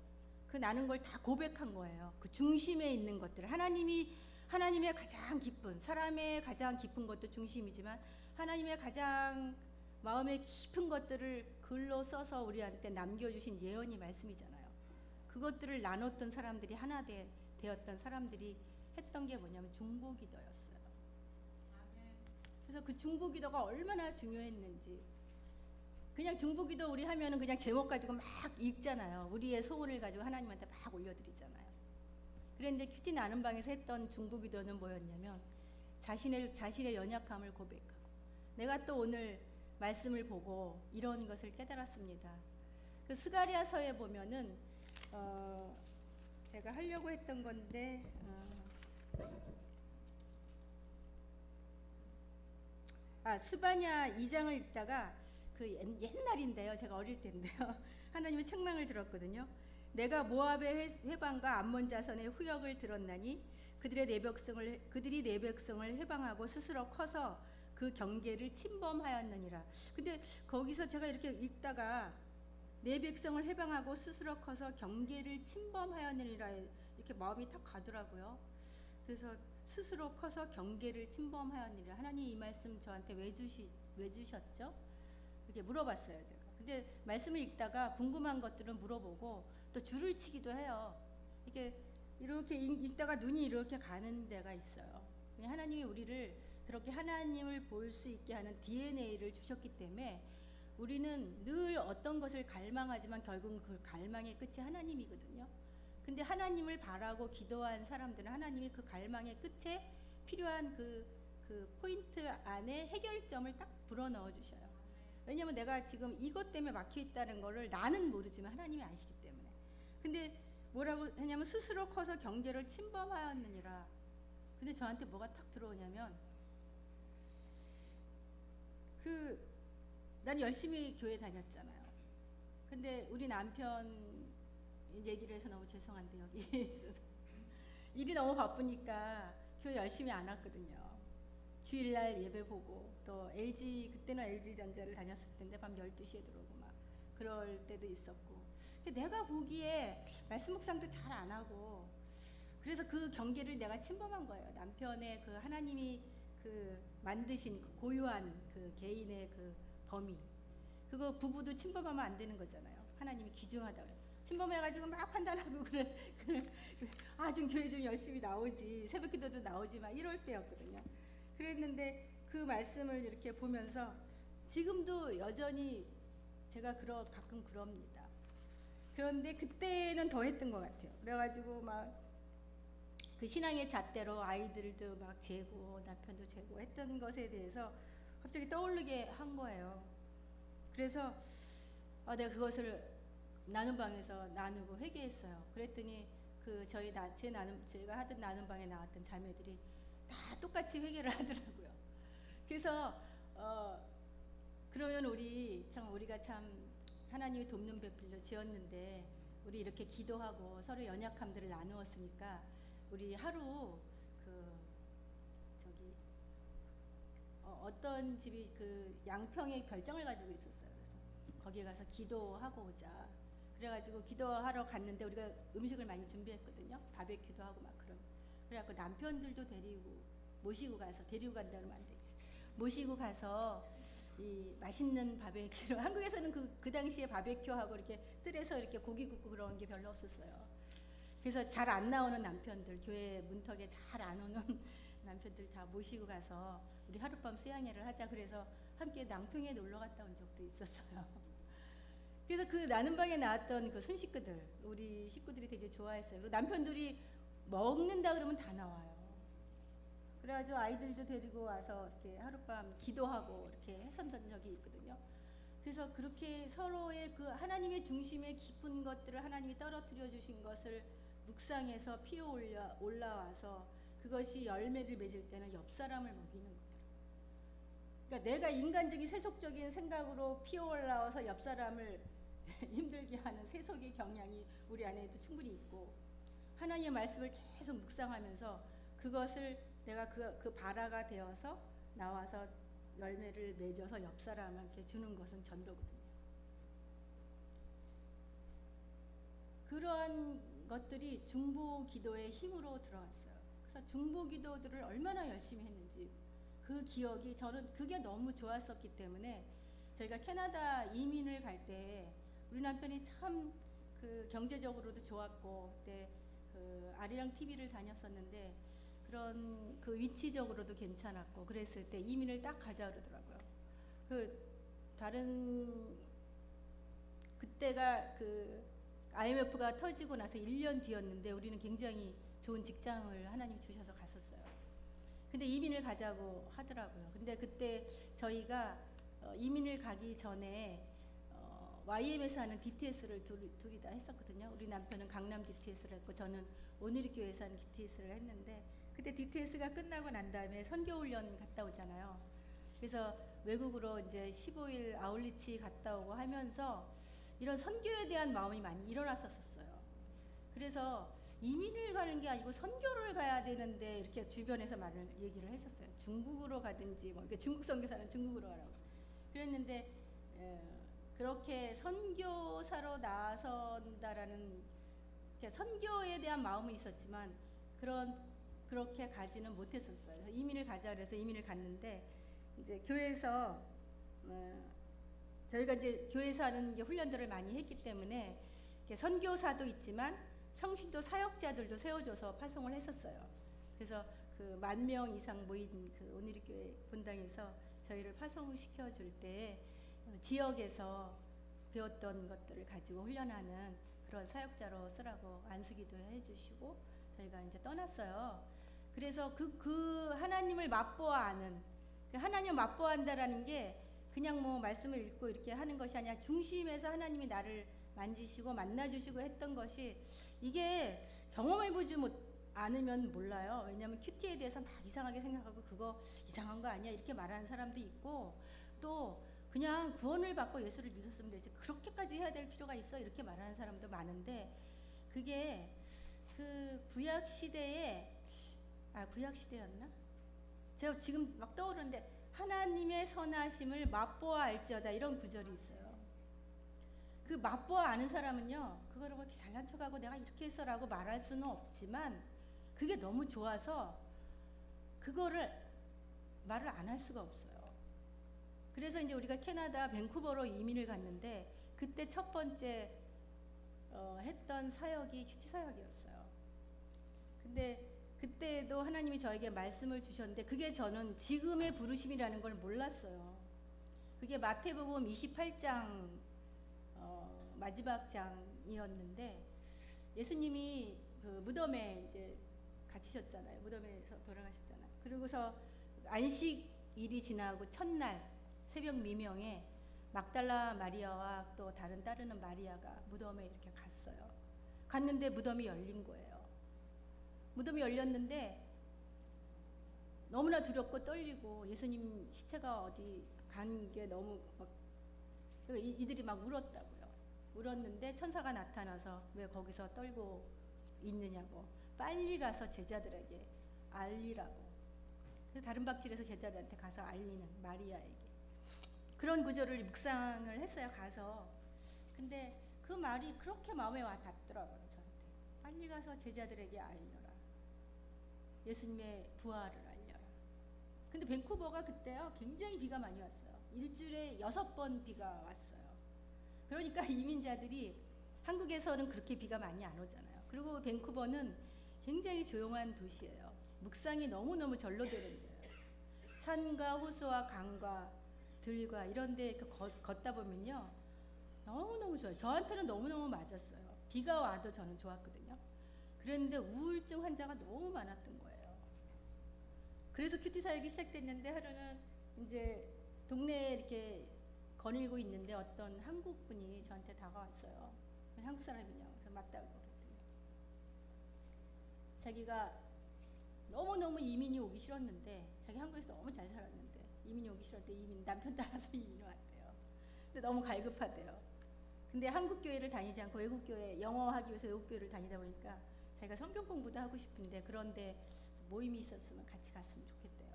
S1: 그 나눈 걸 다 고백한 거예요. 그 중심에 있는 것들, 하나님의 가장 깊은, 사람의 가장 깊은 것도 중심이지만 하나님의 가장 마음의 깊은 것들을 글로 써서 우리한테 남겨주신 예언이 말씀이잖아요. 그것들을 나눴던 사람들이 하나 되었던 사람들이 했던 게 뭐냐면 중보기도였어요. 그래서 그 중보기도가 얼마나 중요했는지, 그냥 중보기도 우리 하면은 그냥 제목 가지고 막 읽잖아요. 우리의 소원을 가지고 하나님한테 막 올려드리잖아요. 그런데 큐티 나눔 방에서 했던 중보기도는 뭐였냐면 자신의 연약함을 고백하고, 내가 또 오늘 말씀을 보고 이런 것을 깨달았습니다. 그 스가랴서에 보면은 제가 하려고 했던 건데 스바냐 2장을 읽다가 그 옛날인데요. 제가 어릴 때인데요. 하나님의 책망을 들었거든요. 내가 모압의 회방과 암몬 자손의 후역을 들었나니 그들이 내 백성을 회방하고 스스로 커서 그 경계를 침범하였느니라. 근데 거기서 제가 이렇게 읽다가 내 백성을 회방하고 스스로 커서 경계를 침범하였느니라 이렇게 마음이 탁 가더라고요. 그래서 스스로 커서 경계를 침범하였느니라. 하나님 이 말씀 저한테 왜 주셨죠? 이렇게 물어봤어요, 제가. 근데 말씀을 읽다가 궁금한 것들은 물어보고 또 줄을 치기도 해요. 이렇게 읽다가 눈이 이렇게 가는 데가 있어요. 하나님이 우리를 그렇게 하나님을 볼 수 있게 하는 DNA를 주셨기 때문에 우리는 늘 어떤 것을 갈망하지만 결국은 그 갈망의 끝이 하나님이거든요. 근데 하나님을 바라고 기도한 사람들은 하나님이 그 갈망의 끝에 필요한 그 포인트 안에 해결점을 딱 불어넣어 주셔요. 왜냐면 내가 지금 이것 때문에 막혀 있다는 거를 나는 모르지만 하나님이 아시기 때문에. 근데 뭐라고 했냐면 스스로 커서 경계를 침범하였느니라. 근데 저한테 뭐가 탁 들어오냐면 난 열심히 교회 다녔잖아요. 근데 우리 남편 얘기를 해서 너무 죄송한데 여기 있어서 일이 너무 바쁘니까 교회 열심히 안 왔거든요. 주일날 예배 보고 또 그때는 LG전자를 다녔을 텐데 밤 12시에 들어오고 막 그럴 때도 있었고, 근데 내가 보기에 말씀 묵상도 잘 안 하고, 그래서 그 경계를 내가 침범한 거예요. 남편의 그 하나님이 그 만드신 그 고유한 그 개인의 그 범위, 그거 부부도 침범하면 안 되는 거잖아요. 하나님이 기중하다 그래요. 침범해가지고 막 판단하고 지금 교회 좀 열심히 나오지, 새벽기도도 나오지 막 이럴 때였거든요. 그랬는데 그 말씀을 이렇게 보면서 지금도 여전히 제가 가끔 그럽니다. 그런데 그때는 더 했던 것 같아요. 그래가지고 막 그 신앙의 잣대로 아이들도 막 재고 남편도 재고 했던 것에 대해서 갑자기 떠오르게 한 거예요. 그래서 내가 그것을 나눔방에서 나누고 회개했어요. 그랬더니 제가 하던 나눔방에 나왔던 자매들이 다 똑같이 회개를 하더라고요. 그래서 그러면 우리가 참 하나님이 돕는 배필로 지었는데 우리 이렇게 기도하고 서로 연약함들을 나누었으니까 우리 하루 어떤 집이 그 양평에 별장을 가지고 있었어요. 그래서 거기에 가서 기도하고 오자. 그래가지고 기도하러 갔는데 우리가 음식을 많이 준비했거든요. 바베큐도 하고 막 그래갖고 남편들도 모시고 가서, 데리고 간다 그러면 안 되지. 모시고 가서 이 맛있는 바베큐로, 한국에서는 그 당시에 바베큐하고 이렇게 뜰에서 이렇게 고기 굽고 그런 게 별로 없었어요. 그래서 잘 안 나오는 남편들, 교회 문턱에 잘 안 오는 남편들 다 모시고 가서 우리 하룻밤 수양회를 하자. 그래서 함께 낭평에 놀러 갔다 온 적도 있었어요. 그래서 그 나눔방에 나왔던 그 순식구들, 우리 식구들이 되게 좋아했어요. 그리고 남편들이 먹는다 그러면 다 나와요. 그래가지고 아이들도 데리고 와서 이렇게 하룻밤 기도하고 이렇게 했었던 적이 있거든요. 그래서 그렇게 서로의 그 하나님의 중심에 깊은 것들을 하나님이 떨어뜨려 주신 것을 묵상해서 피어 올라와서 그것이 열매를 맺을 때는 옆 사람을 먹이는 거예요. 그러니까 내가 인간적인 세속적인 생각으로 피어 올라와서 옆 사람을 힘들게 하는 세속의 경향이 우리 안에도 충분히 있고, 하나님의 말씀을 계속 묵상하면서 그것을 내가 그 발화가 되어서 나와서 열매를 맺어서 옆 사람한테 주는 것은 전도거든요. 그러한 것들이 중보 기도의 힘으로 들어왔어요. 그래서 중보 기도들을 얼마나 열심히 했는지 그 기억이, 저는 그게 너무 좋았었기 때문에 저희가 캐나다 이민을 갈 때 우리 남편이 참 그 경제적으로도 좋았고, 그때 그 아리랑 TV를 다녔었는데 그런 그 위치적으로도 괜찮았고 그랬을 때 이민을 딱 가자 그러더라고요. 그 다른 그때가 그 IMF가 터지고 나서 1년 뒤였는데 우리는 굉장히 좋은 직장을 하나님 주셔서 갔었어요. 근데 이민을 가자고 하더라고요. 근데 그때 저희가 이민을 가기 전에 YM에서 하는 DTS를 둘이 다 했었거든요. 우리 남편은 강남 DTS를 했고 저는 오누리교회에서 하는 DTS를 했는데, 그때 DTS가 끝나고 난 다음에 선교훈련 갔다 오잖아요. 그래서 외국으로 이제 15일 아울리치 갔다 오고 하면서 이런 선교에 대한 마음이 많이 일어났었어요. 그래서 이민을 가는 게 아니고 선교를 가야 되는데 이렇게 주변에서 많은 얘기를 했었어요. 중국으로 가든지 뭐 중국 선교사는 중국으로 가라고 그랬는데, 그렇게 선교사로 나선다라는 선교에 대한 마음은 있었지만 그렇게 가지는 못했었어요. 그래서 이민을 가자 그래서 이민을 갔는데, 이제 교회에서 저희가 이제 교회에서 하는 훈련들을 많이 했기 때문에 선교사도 있지만 평신도 사역자들도 세워줘서 파송을 했었어요. 그래서 그 10,000명 이상 모인 그 오누리교회 본당에서 저희를 파송시켜 줄 때 지역에서 배웠던 것들을 가지고 훈련하는 그런 사역자로 쓰라고 안수기도 해주시고 저희가 이제 떠났어요. 그래서 그 하나님을 맛보아 아는, 그 하나님을 맛보아 한다라는 게 그냥 뭐 말씀을 읽고 이렇게 하는 것이 아니라 중심에서 하나님이 나를 만지시고 만나주시고 했던 것이, 이게 경험해보지 않으면 몰라요. 왜냐하면 큐티에 대해서 막 이상하게 생각하고 그거 이상한 거 아니야 이렇게 말하는 사람도 있고, 또 그냥 구원을 받고 예수를 믿었으면 되지 그렇게까지 해야 될 필요가 있어 이렇게 말하는 사람도 많은데, 그게 그 구약시대에 구약시대였나? 제가 지금 막 떠오르는데 하나님의 선하심을 맛보아 알지어다 이런 구절이 있어요. 그 맛보아 아는 사람은요 그거를 그렇게 잘난 척하고 내가 이렇게 했어라고 말할 수는 없지만 그게 너무 좋아서 그거를 말을 안 할 수가 없어요. 그래서 이제 우리가 캐나다 밴쿠버로 이민을 갔는데 그때 첫 번째 했던 사역이 큐티 사역이었어요. 근데 그때도 하나님이 저에게 말씀을 주셨는데 그게 저는 지금의 부르심이라는 걸 몰랐어요. 그게 마태복음 28장 마지막 장이었는데, 예수님이 그 무덤에 이제 갇히셨잖아요. 무덤에서 돌아가셨잖아요. 그러고서 안식일이 지나고 첫날 새벽 미명에 막달라 마리아와 또 다른 따르는 마리아가 무덤에 이렇게 갔어요. 갔는데 무덤이 열린 거예요. 무덤이 열렸는데 너무나 두렵고 떨리고 예수님 시체가 어디 간 게 너무 막 이들이 막 울었다고요. 울었는데 천사가 나타나서 왜 거기서 떨고 있느냐고, 빨리 가서 제자들에게 알리라고. 그래서 다른 박질에서 제자들한테 가서 알리는 마리아에게 그런 구절을 묵상을 했어요. 가서. 근데 그 말이 그렇게 마음에 와 닿더라고요. 저한테. 빨리 가서 제자들에게 알려라. 예수님의 부활을 알려라. 근데 밴쿠버가 그때요 굉장히 비가 많이 왔어요. 일주일에 6번 비가 왔어요. 그러니까 이민자들이, 한국에서는 그렇게 비가 많이 안 오잖아요. 그리고 밴쿠버는 굉장히 조용한 도시예요. 묵상이 너무너무 절로 되는 데예요. 산과 호수와 강과 들과 이런 데 걷다 보면요 너무너무 좋아요. 저한테는 너무너무 맞았어요. 비가 와도 저는 좋았거든요. 그런데 우울증 환자가 너무 많았던 거예요. 그래서 큐티 사역이 시작됐는데 하루는 이제 동네에 이렇게 거닐고 있는데 어떤 한국 분이 저한테 다가왔어요. 한국 사람이냐고. 그래서 맞다고 그랬더니 자기가 너무너무 이민이 오기 싫었는데, 자기 한국에서 너무 잘 살았는데 이민이 오기 싫었대. 남편 따라서 이민 왔대요. 근데 너무 갈급하대요. 근데 한국 교회를 다니지 않고 외국 교회, 영어 하기 위해서 외국 교회를 다니다 보니까 자기가 성경 공부도 하고 싶은데 그런데 모임이 있었으면 같이 갔으면 좋겠대요.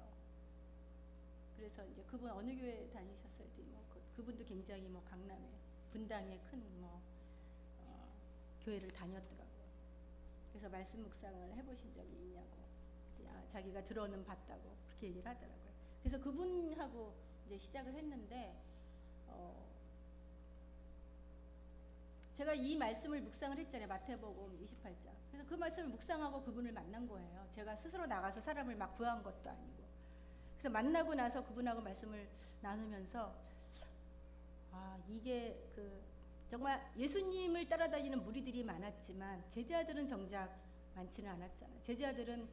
S1: 그래서 이제 그분 어느 교회 다니셨어요? 그분도 굉장히 뭐 강남에 분당에 큰 교회를 다녔더라고요. 그래서 말씀 묵상을 해보신 적이 있냐고, 자기가 들어는 봤다고 그렇게 얘기를 하더라고요. 그래서 그분하고 이제 시작을 했는데 제가 이 말씀을 묵상을 했잖아요. 마태복음 28장. 그래서 그 말씀을 묵상하고 그분을 만난 거예요. 제가 스스로 나가서 사람을 막 구한 것도 아니고. 그래서 만나고 나서 그분하고 말씀을 나누면서 이게 정말 예수님을 따라다니는 무리들이 많았지만 제자들은 정작 많지는 않았잖아요. 제자들은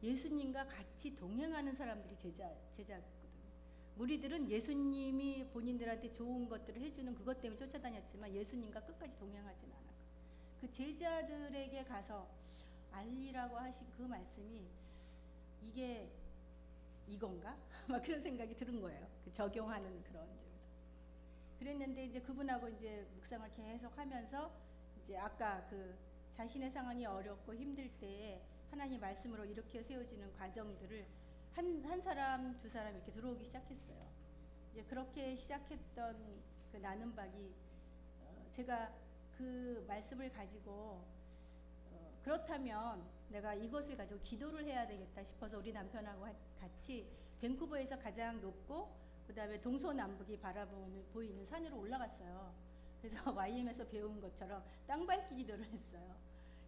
S1: 예수님과 같이 동행하는 사람들이 제자거든요. 무리들은 예수님이 본인들한테 좋은 것들을 해주는 그것 때문에 쫓아다녔지만 예수님과 끝까지 동행하지는 않았고, 그 제자들에게 가서 알리라고 하신 그 말씀이 이게 이건가? 막 그런 생각이 드는 거예요. 적용하는 그런 점에서. 그랬는데 이제 그분하고 이제 묵상을 계속 하면서 이제 아까 자신의 상황이 어렵고 힘들 때에 하나님 말씀으로 이렇게 세워지는 과정들을 한 사람 두 사람 이렇게 들어오기 시작했어요. 이제 그렇게 시작했던 그 나눔박이 제가 그 말씀을 가지고 그렇다면 내가 이것을 가지고 기도를 해야 되겠다 싶어서 우리 남편하고 같이 밴쿠버에서 가장 높고 그 다음에 동서남북이 보이는 산으로 올라갔어요. 그래서 YM에서 배운 것처럼 땅밟기 기도를 했어요.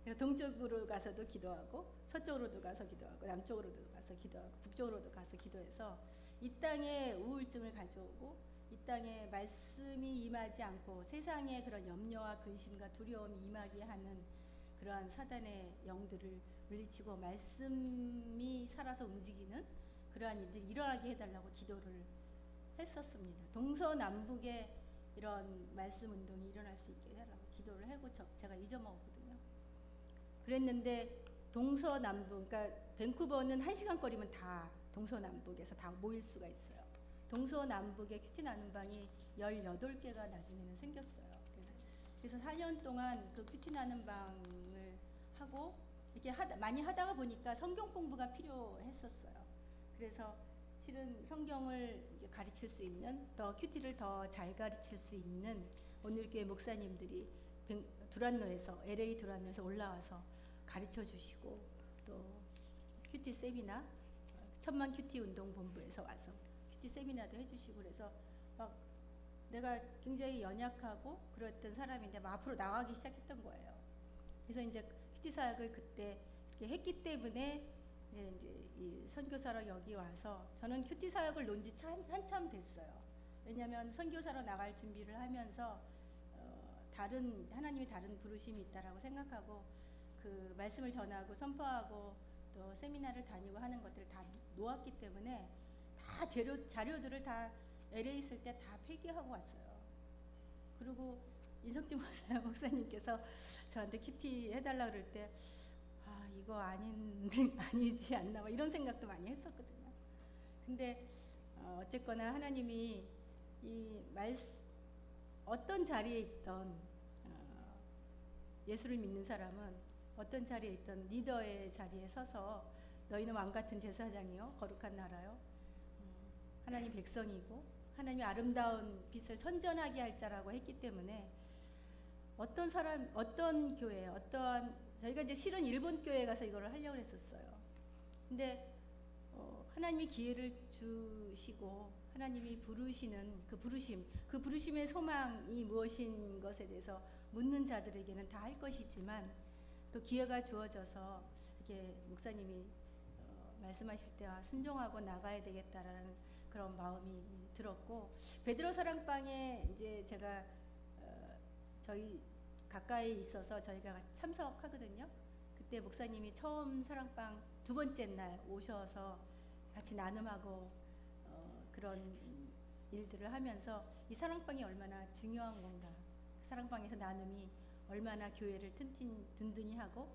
S1: 그래서 동쪽으로 가서도 기도하고 서쪽으로도 가서 기도하고 남쪽으로도 가서 기도하고 북쪽으로도 가서 기도해서 이 땅에 우울증을 가져오고 이 땅에 말씀이 임하지 않고 세상에 그런 염려와 근심과 두려움이 임하게 하는 그러한 사단의 영들을 물리치고 말씀이 살아서 움직이는 그러한 일들이 일어나게 해달라고 기도를 했었습니다. 동서남북에 이런 말씀 운동이 일어날 수 있게 해달라고 기도를 하고 제가 잊어먹었거든요. 그랬는데 동서남북, 그러니까 밴쿠버는 1시간 거리면 다 동서남북에서 다 모일 수가 있어요. 동서남북에 큐티 나눔방이 18개가 나중에는 생겼어요. 그래서 4년 동안 그 큐티 나눔방을 하고 이렇게 많이 하다가 보니까 성경 공부가 필요했었어요. 그래서 실은 성경을 이제 가르칠 수 있는, 더 큐티를 더 잘 가르칠 수 있는 오늘교회 목사님들이 LA 두란노에서 올라와서 가르쳐 주시고, 또 큐티 세미나, 천만 큐티 운동본부에서 와서 큐티 세미나도 해주시고, 그래서 막 내가 굉장히 연약하고 그랬던 사람인데 막 앞으로 나가기 시작했던 거예요. 그래서 이제 큐티 사역을 그때 이렇게 했기 때문에 이제 이 선교사로 여기 와서 저는 큐티 사역을 논 지 한참 됐어요. 왜냐하면 선교사로 나갈 준비를 하면서 하나님이 다른 부르심이 있다라고 생각하고 그 말씀을 전하고 선포하고 또 세미나를 다니고 하는 것들을 다 놓았기 때문에 다 자료들을 다 LA 있을 때 다 폐기하고 왔어요. 그리고 인석진 목사님께서 저한테 큐티 해달라 그럴 때 이거 아니지 않나 뭐 이런 생각도 많이 했었거든요. 근데 어쨌거나 하나님이 어떤 자리에 있던 예수를 믿는 사람은 어떤 자리에 있던 리더의 자리에 서서 너희는 왕같은 제사장이요 거룩한 나라요 하나님 백성이고 하나님의 아름다운 빛을 선전하게 할 자라고 했기 때문에 어떤 사람, 어떤 교회, 저희가 이제 실은 일본 교회에 가서 이거를 하려고 했었어요. 근데 하나님이 기회를 주시고 하나님이 부르시는 그 부르심의 소망이 무엇인 것에 대해서 묻는 자들에게는 다 할 것이지만 또 기회가 주어져서 이렇게 목사님이 말씀하실 때 순종하고 나가야 되겠다라는 그런 마음이 들었고, 베드로 사랑방에 이제 제가 저희 가까이 있어서 저희가 참석하거든요. 그때 목사님이 처음 사랑방 두 번째 날 오셔서 같이 나눔하고 그런 일들을 하면서 이 사랑방이 얼마나 중요한 건가, 사랑방에서 나눔이 얼마나 교회를 든든히 하고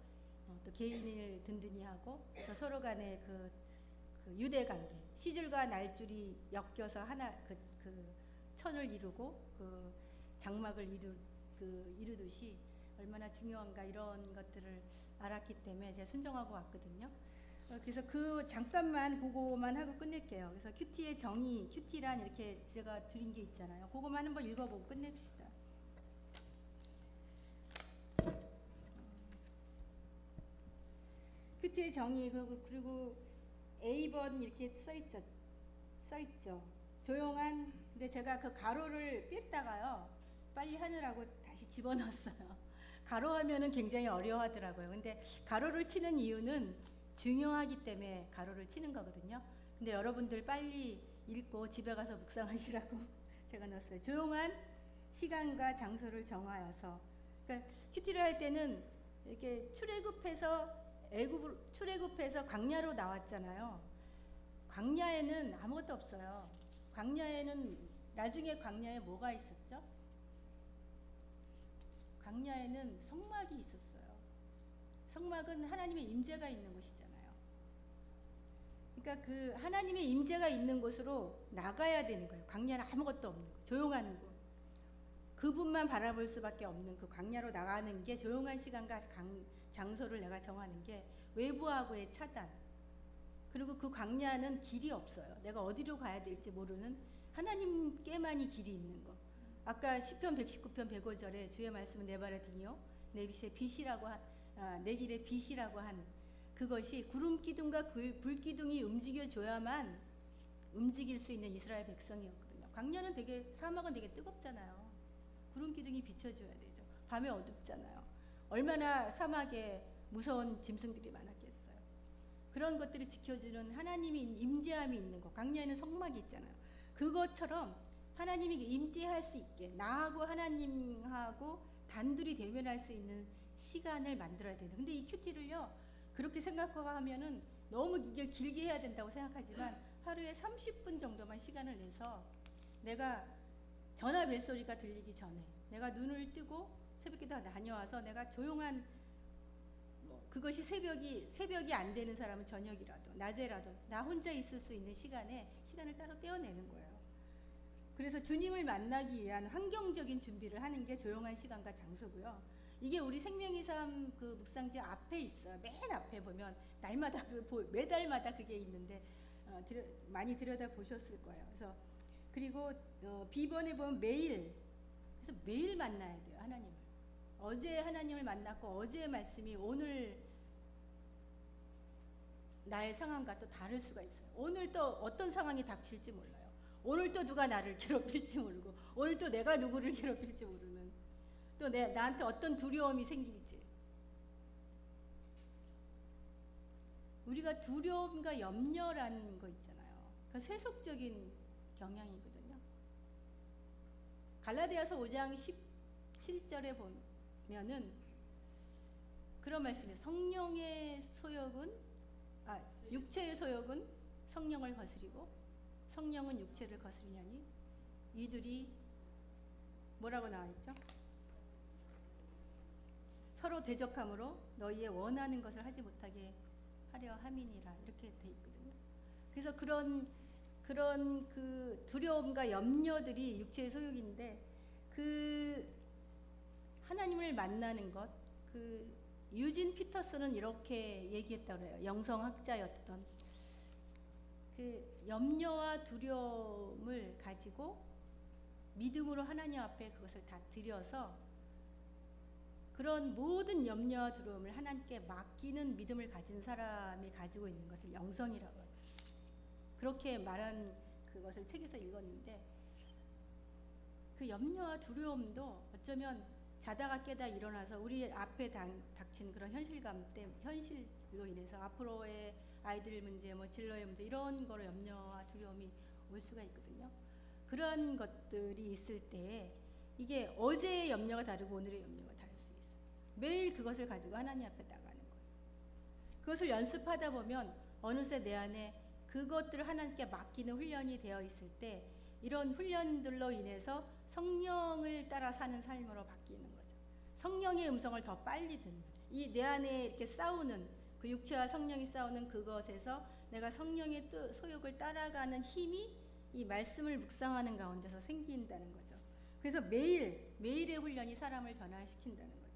S1: 또 개인을 든든히 하고 또 서로 간의 그 유대 관계, 시줄과 날줄이 엮여서 하나 천을 이루고 그 장막을 이루듯이 얼마나 중요한가 이런 것들을 알았기 때문에 제가 순종하고 왔거든요. 그래서 그 잠깐만 그거만 하고 끝낼게요. 그래서 큐티의 정의, 큐티란 이렇게 제가 드린 게 있잖아요. 그거만 한번 읽어보고 끝냅시다. 큐티의 정의, 그리고 A번 이렇게 써있죠. 조용한, 근데 제가 그 가로를 뺐다가요, 빨리 하느라고 다시 집어넣었어요. 가로 하면은 굉장히 어려워하더라고요. 근데 가로를 치는 이유는 중요하기 때문에 가로를 치는 거거든요. 근데 여러분들 빨리 읽고 집에 가서 묵상하시라고 제가 넣었어요. 조용한 시간과 장소를 정하여서. 그러니까 큐티를 할 때는 이렇게 출애굽해서 광야로 나왔잖아요. 광야에는 아무것도 없어요. 나중에 광야에 뭐가 있었죠? 광야에는 성막이 있었어요. 성막은 하나님의 임재가 있는 곳이잖아요. 그러니까 그 하나님의 임재가 있는 곳으로 나가야 되는 거예요. 광야는 아무것도 없는 곳, 조용한 곳. 그분만 바라볼 수밖에 없는 그 광야로 나가는 게, 조용한 시간과 장소를 내가 정하는 게 외부하고의 차단. 그리고 그 광야는 길이 없어요. 내가 어디로 가야 될지 모르는, 하나님께만이 길이 있는 거. 아까 시편 119편 105절에 주의 말씀은 내 발의 등이요 내 길의 빛이라고 한 그것이 구름 기둥과 불기둥이 움직여줘야만 움직일 수 있는 이스라엘 백성이었거든요. 광야는 사막은 되게 뜨겁잖아요. 구름 기둥이 비춰줘야 되죠. 밤에 어둡잖아요. 얼마나 사막에 무서운 짐승들이 많았겠어요. 그런 것들을 지켜주는 하나님이 임재함이 있는 것. 광야에는 성막이 있잖아요. 그것처럼 하나님이 임재할 수 있게, 나하고 하나님하고 단둘이 대면할 수 있는 시간을 만들어야 된다. 근데 이 큐티를요, 그렇게 생각하면은 너무 이게 길게 해야 된다고 생각하지만 하루에 30분 정도만 시간을 내서, 내가 전화 벨소리가 들리기 전에 내가 눈을 뜨고 새벽기도 다녀와서 내가 조용한, 그것이 새벽이 안 되는 사람은 저녁이라도 낮에라도 나 혼자 있을 수 있는 시간을 따로 떼어내는 거예요. 그래서 주님을 만나기 위한 환경적인 준비를 하는 게 조용한 시간과 장소고요. 이게 우리 생명의 삶 그 묵상지 앞에 있어요. 맨 앞에 보면 매달마다 그게 있는데 많이 들여다 보셨을 거예요. 그리고 B번에 보면 그래서 매일 만나야 돼요, 하나님을. 어제 하나님을 만났고 어제의 말씀이 오늘 나의 상황과 또 다를 수가 있어요. 오늘 또 어떤 상황이 닥칠지 몰라요. 오늘 또 누가 나를 괴롭힐지 모르고, 오늘 또 내가 누구를 괴롭힐지 모르는, 또 나한테 어떤 두려움이 생길지. 우리가 두려움과 염려라는 거 있잖아요. 그 세속적인 경향이거든요. 갈라디아서 5장 17절에 보면은 그런 말씀이에요. 육체의 소욕은 성령을 거스리고 성령은 육체를 거스리냐니 이들이 뭐라고 나와있죠? 서로 대적함으로 너희의 원하는 것을 하지 못하게 하려 함이니라, 이렇게 돼 있거든요. 그래서 그런 그 두려움과 염려들이 육체의 소욕인데, 그 하나님을 만나는 것, 그 유진 피터슨은 이렇게 얘기했다고 해요. 영성학자였던. 그 염려와 두려움을 가지고 믿음으로 하나님 앞에 그것을 다 드려서 그런 모든 염려와 두려움을 하나님께 맡기는 믿음을 가진 사람이 가지고 있는 것을 영성이라고 해요. 그렇게 말한 그것을 책에서 읽었는데, 그 염려와 두려움도 어쩌면 자다가 깨다 일어나서 우리 앞에 닥친 그런 현실로 인해서 앞으로의 아이들 문제, 진로의 문제, 이런 거로 염려와 두려움이 올 수가 있거든요. 그런 것들이 있을 때 이게 어제의 염려가 다르고 오늘의 염려가 다를 수 있어요. 매일 그것을 가지고 하나님 앞에 나가는 거예요. 그것을 연습하다 보면 어느새 내 안에 그것들을 하나님께 맡기는 훈련이 되어 있을 때, 이런 훈련들로 인해서 성령을 따라 사는 삶으로 바뀌는 거죠. 성령의 음성을 더 빨리 듣는, 이 내 안에 이렇게 싸우는, 그 육체와 성령이 싸우는 그것에서 내가 성령의 소욕을 따라가는 힘이 이 말씀을 묵상하는 가운데서 생긴다는 거죠. 그래서 매일의 훈련이 사람을 변화시킨다는 거죠.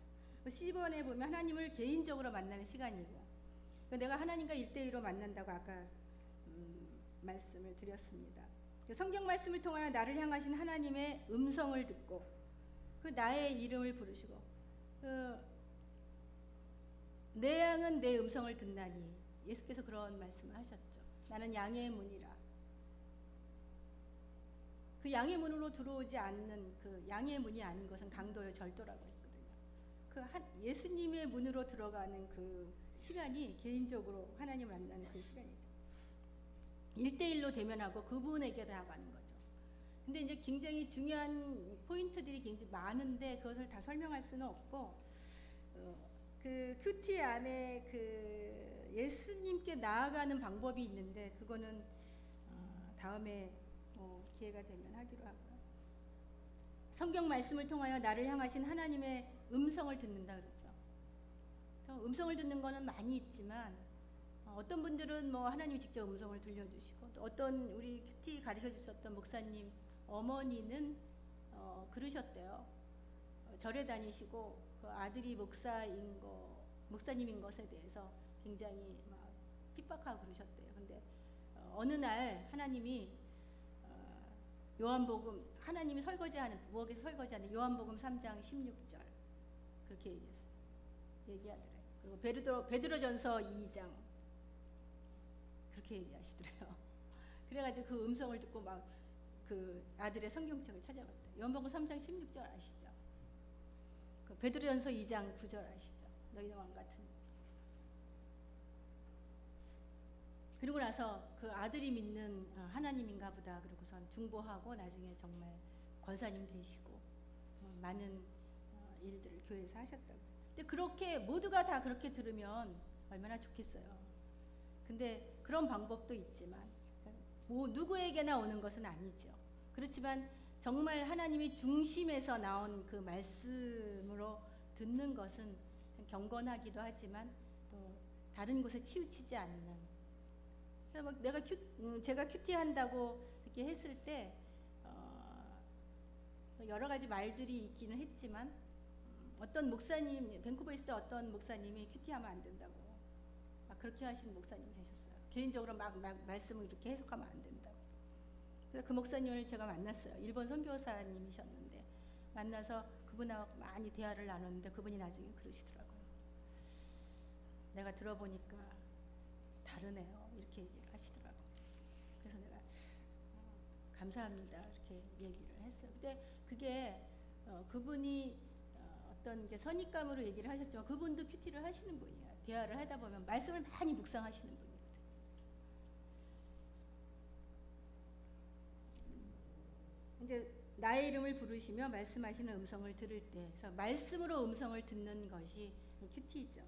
S1: 10번에 보면 하나님을 개인적으로 만나는 시간이고, 내가 하나님과 1대1로 만난다고 아까 말씀을 드렸습니다. 성경 말씀을 통하여 나를 향하신 하나님의 음성을 듣고 그 나의 이름을 부르시고 내 양은 내 음성을 듣나니, 예수께서 그런 말씀을 하셨죠. 나는 양의 문이라. 그 양의 문으로 들어오지 않는, 그 양의 문이 아닌 것은 강도요 절도라고 했거든요. 그 예수님의 문으로 들어가는 그 시간이 개인적으로 하나님 만나는 그 시간이죠. 1대1로 대면하고 그분에게 나아가는 거죠. 근데 이제 굉장히 중요한 포인트들이 굉장히 많은데 그것을 다 설명할 수는 없고, 그 큐티 안에 그 예수님께 나아가는 방법이 있는데 그거는 다음에 기회가 되면 하기로 하고요. 성경 말씀을 통하여 나를 향하신 하나님의 음성을 듣는다 그러죠. 음성을 듣는 거는 많이 있지만 어떤 분들은 뭐 하나님이 직접 음성을 들려주시고, 또 어떤 우리 큐티 가르쳐 주셨던 목사님 어머니는 그러셨대요. 절에 다니시고 그 아들이 목사님인 것에 대해서 굉장히 막 핍박하고 그러셨대요. 근데 어느 날 하나님이 요한복음, 하나님이 부엌에서 설거지하는 요한복음 3장 16절 그렇게 얘기하더래요. 그리고 베드로전서 2장 그렇게 얘기하시더래요. 그래가지고 그 음성을 듣고 막 그 아들의 성경책을 찾아봤대요. 요한복음 3장 16절 아시죠? 그 베드로전서 2장 9절 아시죠? 너희는 왕 같은. 그리고 나서 그 아들이 믿는 하나님인가 보다 그러고선 중보하고 나중에 정말 권사님 되시고 많은 일들을 교회에서 하셨다고. 근데 그렇게 모두가 다 그렇게 들으면 얼마나 좋겠어요. 근데 그런 방법도 있지만 뭐 누구에게나 오는 것은 아니죠. 그렇지만 정말 하나님이 중심에서 나온 그 말씀으로 듣는 것은 경건하기도 하지만 또 다른 곳에 치우치지 않는. 그래서 막 제가 큐티 한다고 이렇게 했을 때 여러 가지 말들이 있기는 했지만 어떤 목사님, 밴쿠버에 있을 때 어떤 목사님이 큐티하면 안 된다고 막 그렇게 하시는 목사님이 계셨어요. 개인적으로 막 말씀을 이렇게 해석하면 안 된다고. 그래서 그 목사님을 제가 만났어요. 일본 선교사님이셨는데 만나서 그분하고 많이 대화를 나눴는데 그분이 나중에 그러시더라고요. 내가 들어보니까 다르네요. 이렇게 얘기를 하시더라고요. 그래서 내가 감사합니다. 이렇게 얘기를 했어요. 근데 그게 그분이 어떤 게 선입감으로 얘기를 하셨지만 그분도 큐티를 하시는 분이에요. 대화를 하다 보면 말씀을 많이 묵상하시는 분이거든요. 이제 나의 이름을 부르시며 말씀하시는 음성을 들을 때, 그래서 말씀으로 음성을 듣는 것이 큐티죠.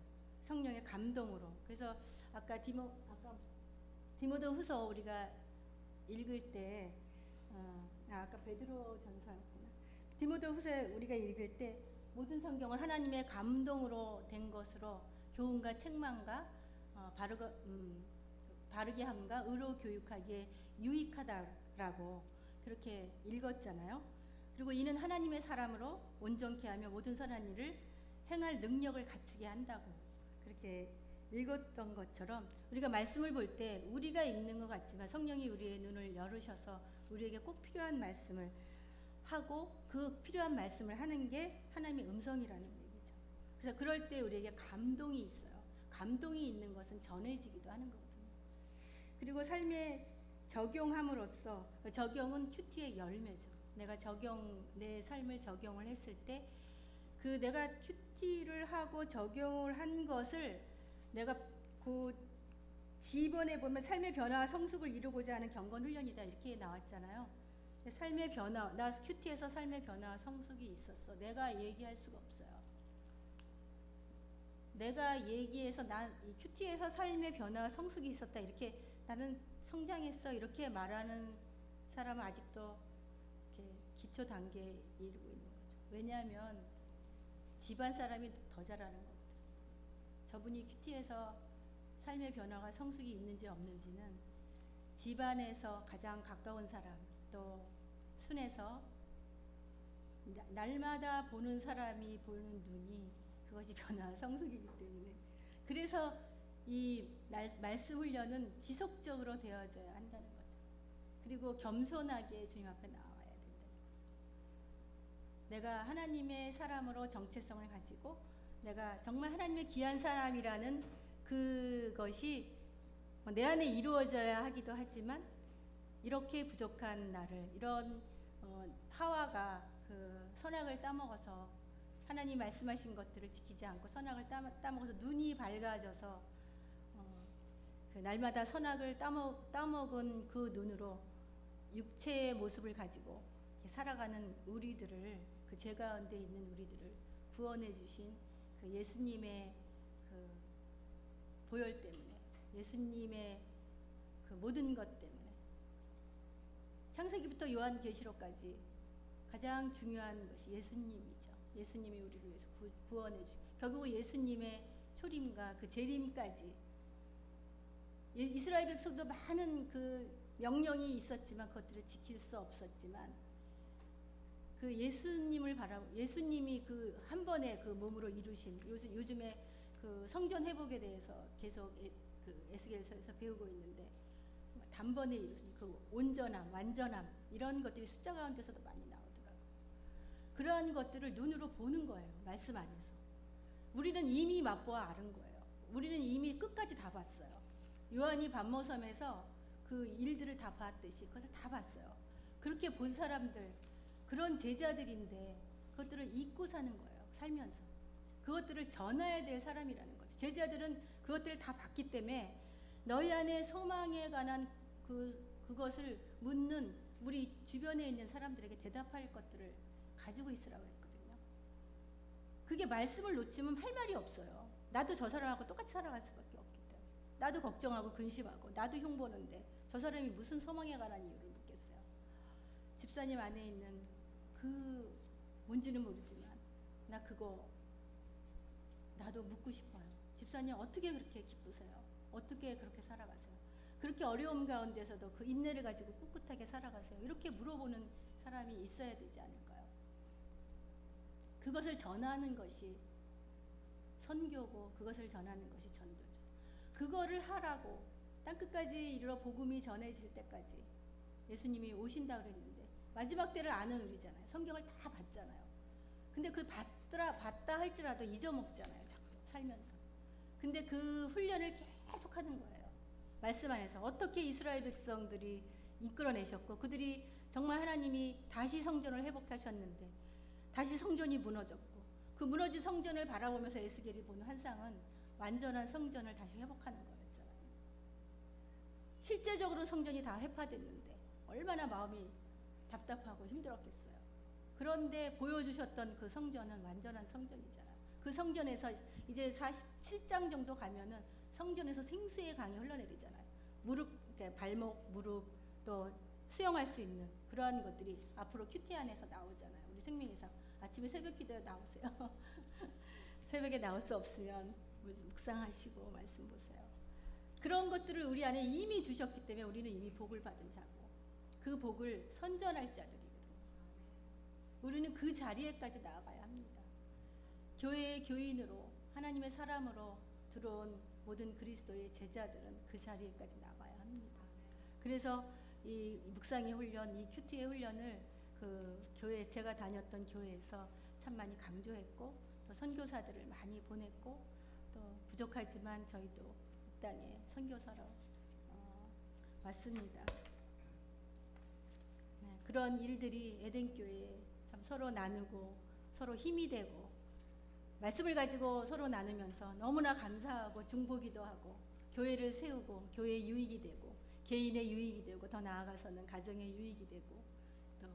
S1: 성령의 감동으로. 그래서 아까 디모데후서 우리가 읽을 때, 아까 베드로전서였구나. 디모데후서 우리가 읽을 때 모든 성경은 하나님의 감동으로 된 것으로 교훈과 책망과 바르게 함과 의로 교육하기에 유익하다라고 그렇게 읽었잖아요. 그리고 이는 하나님의 사람으로 온전케 하며 모든 선한 일을 행할 능력을 갖추게 한다고 그렇게 읽었던 것처럼, 우리가 말씀을 볼 때 우리가 읽는 것 같지만 성령이 우리의 눈을 열으셔서 우리에게 꼭 필요한 말씀을 하고 그 필요한 말씀을 하는 게 하나님의 음성이라는 얘기죠. 그래서 그럴 때 우리에게 감동이 있어요. 감동이 있는 것은 전해지기도 하는 거거든요. 그리고 삶에 적용함으로써, 적용은 큐티의 열매죠. 내 삶을 적용을 했을 때 그 내가 큐티를 하고 적용을 한 것을 내가 그 지번에 보면 삶의 변화와 성숙을 이루고자 하는 경건 훈련이다 이렇게 나왔잖아요. 삶의 변화, 나 큐티에서 삶의 변화와 성숙이 있었어. 내가 얘기할 수가 없어요. 내가 얘기해서 이 큐티에서 삶의 변화와 성숙이 있었다 이렇게 나는 성장했어 이렇게 말하는 사람은 아직도 이렇게 기초 단계에 이르고 있는 거죠. 왜냐하면 집안 사람이 더 잘하는 거거든요. 저분이 큐티에서 삶의 변화가 성숙이 있는지 없는지는 집안에서 가장 가까운 사람, 또 순에서 날마다 보는 사람이 보는 눈이 그것이 변화 성숙이기 때문에, 그래서 이 말씀 훈련은 지속적으로 되어져야 한다는 거죠. 그리고 겸손하게 주님 앞에 나와야 된다는 거죠. 내가 하나님의 사람으로 정체성을 가지고 내가 정말 하나님의 귀한 사람이라는 그것이 내 안에 이루어져야 하기도 하지만, 이렇게 부족한 나를, 이런 하와가 그 선악을 따먹어서 하나님 말씀하신 것들을 지키지 않고 선악을 따먹어서 눈이 밝아져서 그 날마다 선악을 따먹은 그 눈으로 육체의 모습을 가지고 살아가는 우리들을, 그 죄 가운데 있는 우리들을 구원해 주신 그 예수님의 그 보혈 때문에, 예수님의 그 모든 것 때문에, 창세기부터 요한계시록까지 가장 중요한 것이 예수님이죠. 예수님이 우리를 위해서 구원해 주시고, 결국 예수님의 초림과 그 재림까지, 이스라엘 백성도 많은 그 명령이 있었지만 그것들을 지킬 수 없었지만, 그 예수님을 예수님이 그 한 번에 그 몸으로 이루신, 요즘에 그 성전 회복에 대해서 계속 그 에스겔서에서 배우고 있는데, 단번에 이루신 그 온전함, 완전함, 이런 것들이 숫자 가운데서도 많이 나오더라고요. 그러한 것들을 눈으로 보는 거예요, 말씀 안에서. 우리는 이미 맛보아 아는 거예요. 우리는 이미 끝까지 다 봤어요. 요한이 반모섬에서 그 일들을 다 봤듯이 그것을 다 봤어요. 그렇게 본 사람들, 그런 제자들인데 그것들을 잊고 사는 거예요, 살면서. 그것들을 전해야 될 사람이라는 거죠. 제자들은 그것들을 다 봤기 때문에 너희 안에 소망에 관한 그것을 묻는 우리 주변에 있는 사람들에게 대답할 것들을 가지고 있으라고 했거든요. 그게 말씀을 놓치면 할 말이 없어요. 나도 저 사람하고 똑같이 살아갈 수밖에 없기 때문에. 나도 걱정하고 근심하고 나도 흉보는데 저 사람이 무슨 소망에 관한 이유를 묻겠어요. 집사님 안에 있는 그 뭔지는 모르지만 나 그거 나도 묻고 싶어요. 집사님 어떻게 그렇게 기쁘세요? 어떻게 그렇게 살아가세요? 그렇게 어려움 가운데서도 그 인내를 가지고 꿋꿋하게 살아가세요? 이렇게 물어보는 사람이 있어야 되지 않을까요? 그것을 전하는 것이 선교고, 그것을 전하는 것이 전도죠. 그거를 하라고 땅끝까지 이르러 복음이 전해질 때까지 예수님이 오신다고 그랬는데, 마지막 때를 아는 우리잖아요. 성경을 다 봤잖아요. 근데 그 봤다 할지라도 잊어먹잖아요, 자꾸 살면서. 근데 그 훈련을 계속 하는 거예요. 말씀 안에서 어떻게 이스라엘 백성들이 이끌어내셨고, 그들이 정말 하나님이 다시 성전을 회복하셨는데 다시 성전이 무너졌고, 그 무너진 성전을 바라보면서 에스겔이 보는 환상은 완전한 성전을 다시 회복하는 거였잖아요. 실제적으로 성전이 다 회파됐는데 얼마나 마음이 답답하고 힘들었겠어요. 그런데 보여주셨던 그 성전은 완전한 성전이잖아요. 그 성전에서 이제 47장 정도 가면은 성전에서 생수의 강이 흘러내리잖아요. 발목, 무릎, 또 수영할 수 있는 그러한 것들이 앞으로 큐티 안에서 나오잖아요. 우리 생명이상 아침에 새벽 기도에 나오세요. 새벽에 나올 수 없으면 묵상하시고 말씀 보세요. 그런 것들을 우리 안에 이미 주셨기 때문에 우리는 이미 복을 받은 자고, 그 복을 선전할 자들이거든요. 우리는 그 자리에까지 나아가야 합니다. 교회의 교인으로, 하나님의 사람으로 들어온 모든 그리스도의 제자들은 그 자리에까지 나가야 합니다. 그래서 이 묵상의 훈련, 이 큐티의 훈련을 그 교회, 제가 다녔던 교회에서 참 많이 강조했고, 또 선교사들을 많이 보냈고, 또 부족하지만 저희도 이 땅에 선교사로 왔습니다. 네, 그런 일들이 에덴교회에 참 서로 나누고 서로 힘이 되고, 말씀을 가지고 서로 나누면서 너무나 감사하고 중보기도 하고, 교회를 세우고 교회의 유익이 되고, 개인의 유익이 되고, 더 나아가서는 가정의 유익이 되고, 또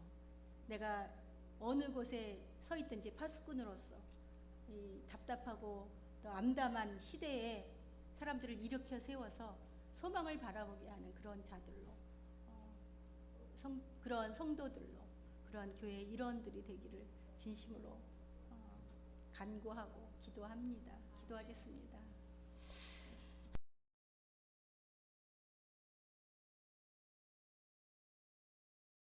S1: 내가 어느 곳에 서 있든지 파수꾼으로서 이 답답하고 또 암담한 시대에 사람들을 일으켜 세워서 소망을 바라보게 하는 그런 자들로, 그런 성도들로, 그런 교회의 일원들이 되기를 진심으로 간구하고 기도합니다. 기도하겠습니다.